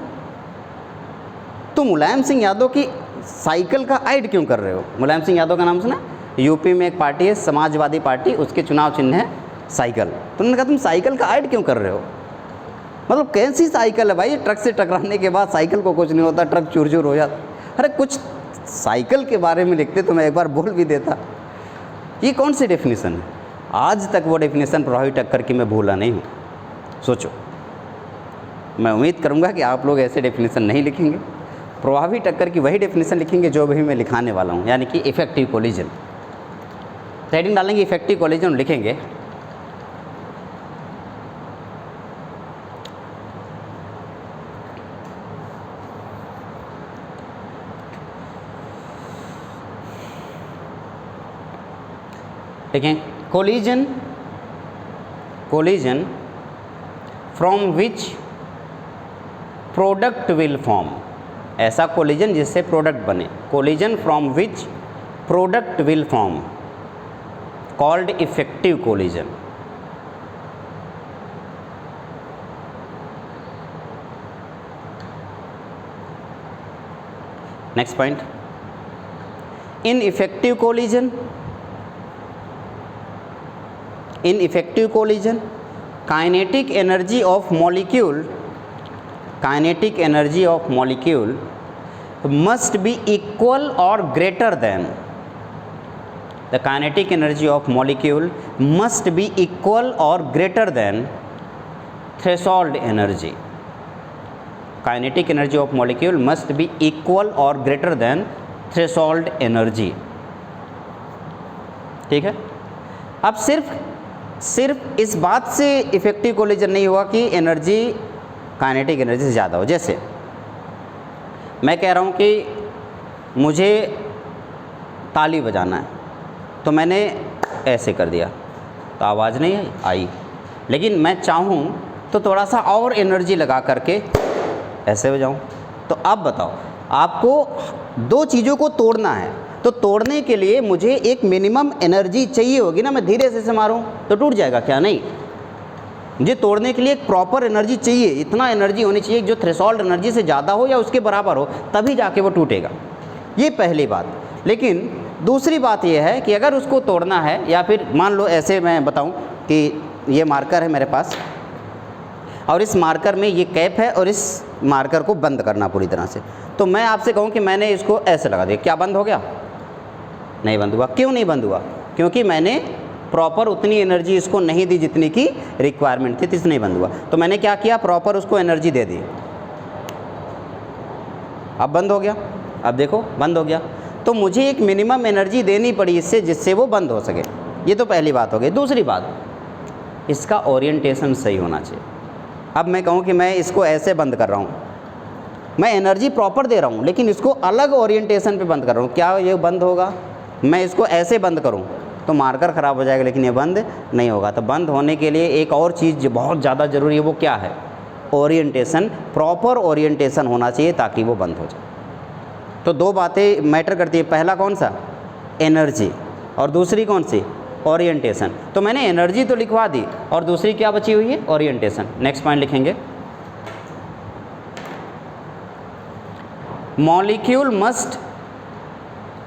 तुम मुलायम सिंह यादव की साइकिल का ऐड क्यों कर रहे हो? मुलायम सिंह यादव का नाम सुना? यूपी में एक पार्टी है समाजवादी पार्टी, उसके चुनाव चिन्ह है साइकिल। तो उन्होंने कहा तुम साइकिल का ऐड क्यों कर रहे हो? मतलब कैसी साइकिल है भाई, ट्रक से टकराने के बाद साइकिल को कुछ नहीं होता, ट्रक चूर चूर हो जाता। अरे कुछ साइकिल के बारे में लिखते तो मैं एक बार बोल भी देता। ये कौन सी डेफिनेशन है? आज तक वो डेफिनेशन प्रभावी टक्कर की मैं भूला नहीं हूँ। सोचो, मैं उम्मीद करूँगा कि आप लोग ऐसे डेफिनेशन नहीं लिखेंगे, प्रभावी टक्कर की वही डेफिनेशन लिखेंगे जो भी मैं लिखाने वाला हूँ, यानी कि इफेक्टिव कोलिजन। हेडिंग डालेंगे इफेक्टिव कोलिजन, लिखेंगे collision from which product will form. ऐसा कोलिजन जिससे प्रोडक्ट बने, collision from which product will form, called effective collision. Next point, in effective collision kinetic energy of molecule must be equal or greater than, the kinetic energy of molecule must be equal or greater than threshold energy. Kinetic energy of molecule must be equal or greater than threshold energy. ठीक है। अब सिर्फ इस बात से इफेक्टिव कोलिजन नहीं हुआ कि एनर्जी काइनेटिक एनर्जी से ज़्यादा हो। जैसे मैं कह रहा हूँ कि मुझे ताली बजाना है, तो मैंने ऐसे कर दिया तो आवाज़ नहीं आई, लेकिन मैं चाहूँ तो थोड़ा सा और एनर्जी लगा करके ऐसे बजाऊँ। तो अब बताओ, आपको दो चीज़ों को तोड़ना है, तो तोड़ने के लिए मुझे एक मिनिमम एनर्जी चाहिए होगी ना। मैं धीरे से मारूं तो टूट जाएगा क्या? नहीं, मुझे तोड़ने के लिए एक प्रॉपर एनर्जी चाहिए। इतना एनर्जी होनी चाहिए जो थ्रेशोल्ड एनर्जी से ज़्यादा हो या उसके बराबर हो, तभी जाके वो टूटेगा। ये पहली बात। लेकिन दूसरी बात ये है कि अगर उसको तोड़ना है, या फिर मान लो ऐसे मैं बताऊं कि ये मार्कर है मेरे पास और इस मार्कर में ये कैप है और इस मार्कर को बंद करना पूरी तरह से, तो मैं आपसे कहूं कि मैंने इसको ऐसे लगा दिया, क्या बंद हो गया? नहीं बंद हुआ। क्यों नहीं बंद हुआ? क्योंकि मैंने प्रॉपर उतनी एनर्जी इसको नहीं दी जितनी की रिक्वायरमेंट थी, तो इसलिए नहीं बंद हुआ। तो मैंने क्या किया, प्रॉपर उसको एनर्जी दे दी, अब बंद हो गया। अब देखो बंद हो गया। तो मुझे एक मिनिमम एनर्जी देनी पड़ी इससे, जिससे वो बंद हो सके। ये तो पहली बात हो गई। दूसरी बात, इसका ओरिएंटेशन सही होना चाहिए। अब मैं कहूँ कि मैं इसको ऐसे बंद कर रहा हूँ, मैं एनर्जी प्रॉपर दे रहा हूँ, लेकिन इसको अलग ओरिएंटेशन पे बंद कर रहा हूँ, क्या ये बंद होगा? मैं इसको ऐसे बंद करूँ तो मार्कर ख़राब हो जाएगा, लेकिन ये बंद नहीं होगा। तो बंद होने के लिए एक और चीज़ जो बहुत ज़्यादा ज़रूरी है, वो क्या है? ओरिएंटेशन। प्रॉपर ओरिएंटेशन होना चाहिए ताकि वो बंद हो जाए। तो दो बातें मैटर करती है। पहला कौन सा? एनर्जी, और दूसरी कौन सी? ओरिएंटेशन। तो मैंने एनर्जी तो लिखवा दी, और दूसरी क्या बची हुई है? ओरिएंटेशन। नेक्स्ट पॉइंट लिखेंगे, molecule must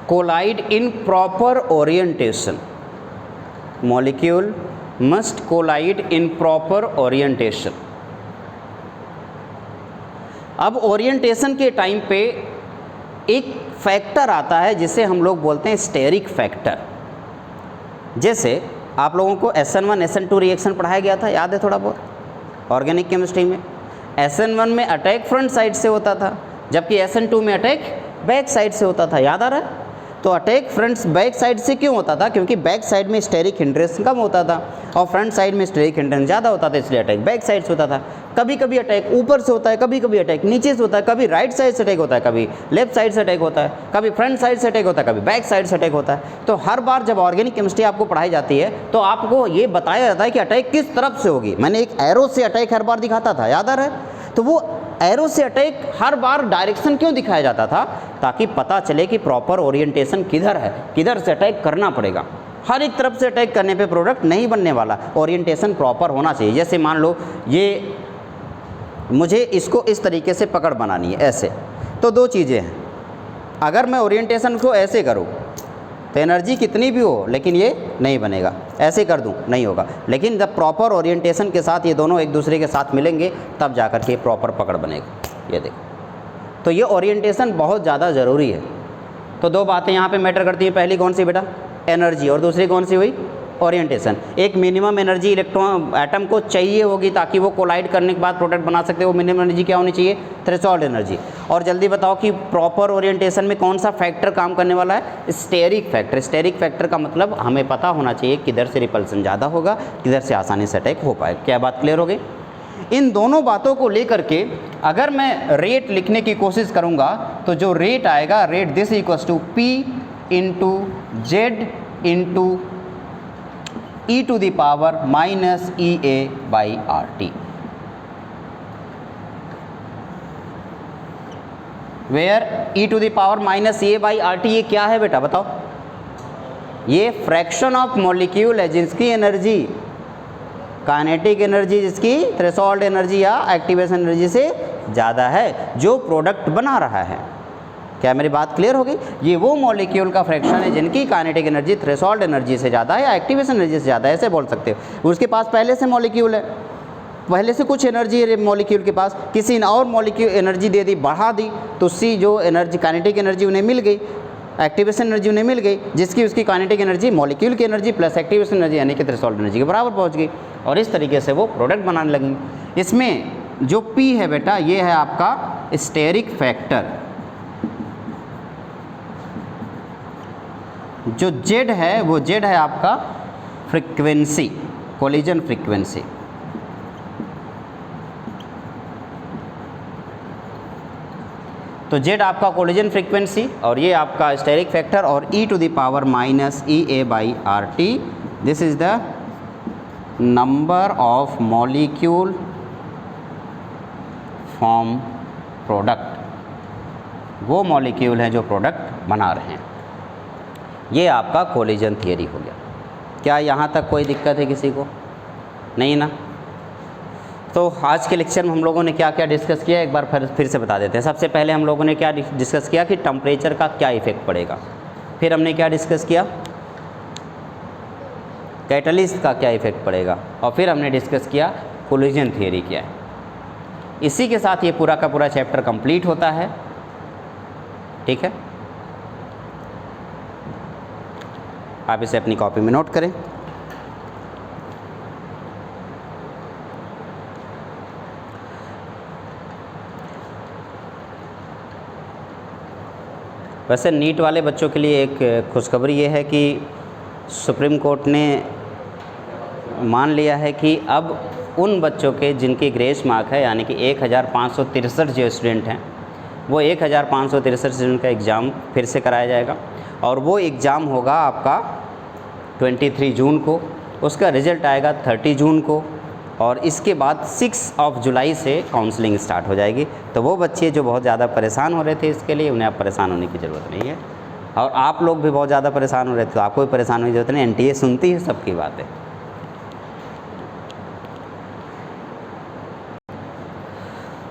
collide in proper orientation. Molecule must collide in proper orientation. अब ओरिएंटेशन के टाइम पे एक फैक्टर आता है जिसे हम लोग बोलते हैं स्टेरिक फैक्टर। जैसे आप लोगों को SN1 SN2 रिएक्शन पढ़ाया गया था, याद है थोड़ा बहुत ऑर्गेनिक केमिस्ट्री में? SN1 में अटैक फ्रंट साइड से होता था, जबकि SN2 में अटैक बैक साइड से होता था, याद आ रहा है? तो अटैक फ्रंट बैक साइड से क्यों होता था? क्योंकि बैक साइड में स्टेरिक हिंड्रेंस कम होता था और फ्रंट साइड में स्टेरिक हिंड्रेंस ज़्यादा होता था, इसलिए अटैक बैक साइड से होता था। कभी कभी अटैक ऊपर से होता है, कभी कभी अटैक नीचे से होता है, कभी राइट साइड से अटैक होता है, कभी लेफ्ट साइड से अटैक होता है, कभी फ्रंट साइड से अटैक होता है, कभी बैक साइड से अटैक होता है। तो हर बार जब ऑर्गेनिक केमिस्ट्री आपको पढ़ाई जाती है तो आपको ये बताया जाता है कि अटैक किस तरफ से होगी। मैंने एक एरो से अटैक हर बार दिखाता था, याद आ रहा है? तो वो एरो से अटैक हर बार डायरेक्शन क्यों दिखाया जाता था? ताकि पता चले कि प्रॉपर ओरिएंटेशन किधर है, किधर से अटैक करना पड़ेगा। हर एक तरफ से अटैक करने पे प्रोडक्ट नहीं बनने वाला, ओरिएंटेशन प्रॉपर होना चाहिए। जैसे मान लो ये मुझे इसको इस तरीके से पकड़ बनानी है, ऐसे, तो दो चीज़ें हैं। अगर मैं ओरिएंटेशन को ऐसे करूँ तो एनर्जी कितनी भी हो लेकिन ये नहीं बनेगा, ऐसे कर दूं नहीं होगा। लेकिन जब प्रॉपर ओरिएंटेशन के साथ ये दोनों एक दूसरे के साथ मिलेंगे तब जाकर के प्रॉपर पकड़ बनेगा। ये देखो, तो ये ओरिएंटेशन बहुत ज़्यादा ज़रूरी है। तो दो बातें यहाँ पे मैटर करती हैं। पहली कौन सी बेटा? एनर्जी, और दूसरी कौन सी हुई? ओरिएंटेशन। एक मिनिमम एनर्जी इलेक्ट्रॉन एटम को चाहिए होगी ताकि वो कोलाइड करने के बाद प्रोडक्ट बना सकते हो। वो मिनिमम एनर्जी क्या होनी चाहिए? Threshold energy. और जल्दी बताओ कि प्रॉपर ओरिएंटेशन में कौन सा फैक्टर काम करने वाला है? Steric factor. स्टेरिक फैक्टर का मतलब हमें पता होना चाहिए किधर से रिपल्सन ज़्यादा होगा, किधर से आसानी से अटैक हो पाए। क्या बात क्लियर हो गई? इन दोनों बातों को लेकर के अगर मैं रेट लिखने की कोशिश करूँगा तो जो रेट आएगा, rate this equals to P into Z into e to the power minus EA/RT, where e to the power minus EA/RT ये क्या है बेटा बताओ? ये फ्रैक्शन ऑफ मॉलिक्यूल है जिसकी एनर्जी, काइनेटिक एनर्जी जिसकी थ्रेशोल्ड एनर्जी या एक्टिवेशन एनर्जी से ज़्यादा है, जो प्रोडक्ट बना रहा है। क्या मेरी बात क्लियर हो गई? ये वो मॉलिक्यूल का फ्रैक्शन है जिनकी काइनेटिक एनर्जी थ्रेशोल्ड एनर्जी से ज़्यादा है या एक्टिवेशन एनर्जी से ज़्यादा है, ऐसे बोल सकते हो। उसके पास पहले से मॉलिक्यूल है, पहले से कुछ एनर्जी है मॉलिक्यूल के पास, किसी ने और मॉलिक्यूल एनर्जी दे दी, बढ़ा दी, तो उसकी जो एनर्जी काइनेटिक एनर्जी उन्हें मिल गई, एक्टिवेशन एनर्जी उन्हें मिल गई, जिसकी उसकी काइनेटिक एनर्जी मॉलिक्यूल की एनर्जी प्लस एक्टिवेशन एनर्जी यानी कि थ्रेशोल्ड एनर्जी के बराबर पहुंच गई, और इस तरीके से वो प्रोडक्ट बनाने लगेंगे। इसमें जो P है बेटा ये है आपका स्टेरिक फैक्टर, जो Z है वो Z है आपका फ्रीक्वेंसी, कोलिजन फ्रीक्वेंसी। तो z आपका कोलिजन फ्रीक्वेंसी और ये आपका स्टेरिक फैक्टर और e to the power minus EA/RT, this is the number of molecule form product, वो मॉलिक्यूल हैं जो प्रोडक्ट बना रहे हैं। ये आपका कोलिजन थियरी हो गया। क्या यहाँ तक कोई दिक्कत है किसी को? नहीं ना? तो आज के लेक्चर में हम लोगों ने क्या क्या डिस्कस किया एक बार फिर से बता देते हैं। सबसे पहले हम लोगों ने क्या डिस्कस किया कि टेम्परेचर का क्या इफ़ेक्ट पड़ेगा। फिर हमने क्या डिस्कस किया, कैटलिस्ट का क्या इफ़ेक्ट पड़ेगा, और फिर हमने डिस्कस किया कोलिजन थियरी क्या है। इसी के साथ ये पूरा का पूरा चैप्टर कंप्लीट होता है। ठीक है, आप इसे अपनी कॉपी में नोट करें। वैसे नीट वाले बच्चों के लिए एक खुशखबरी ये है कि सुप्रीम कोर्ट ने मान लिया है कि अब उन बच्चों के जिनकी ग्रेस मार्क है, यानी कि 1563 जो स्टूडेंट हैं, वो 1563 स्टूडेंट का एग्ज़ाम फिर से कराया जाएगा और वो एग्ज़ाम होगा आपका 23 जून को, उसका रिज़ल्ट आएगा 30 जून को और इसके बाद 6 जुलाई से काउंसलिंग स्टार्ट हो जाएगी। तो वो बच्चे जो बहुत ज़्यादा परेशान हो रहे थे इसके लिए, उन्हें अब परेशान होने की ज़रूरत नहीं है। और आप लोग भी बहुत ज़्यादा परेशान हो रहे थे तो आपको भी परेशान होने की ज़रूरत नहीं। NTA सुनती है सबकी बातें।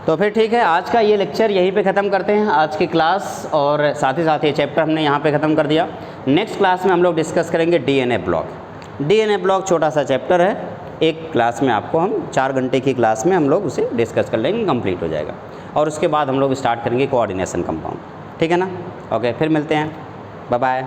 तो फिर ठीक है, आज का ये लेक्चर यहीं पे ख़त्म करते हैं, आज की क्लास, और साथ ही साथ ये चैप्टर हमने यहाँ पे ख़त्म कर दिया। नेक्स्ट क्लास में हम लोग डिस्कस करेंगे DNA ब्लॉक। DNA ब्लॉक छोटा सा चैप्टर है, एक क्लास में आपको हम 4 घंटे की क्लास में हम लोग उसे डिस्कस कर लेंगे, कंप्लीट हो जाएगा। और उसके बाद हम लोग स्टार्ट करेंगे कोऑर्डिनेशन कंपाउंड। ठीक है ना? ओके, फिर मिलते हैं, बाय बाय।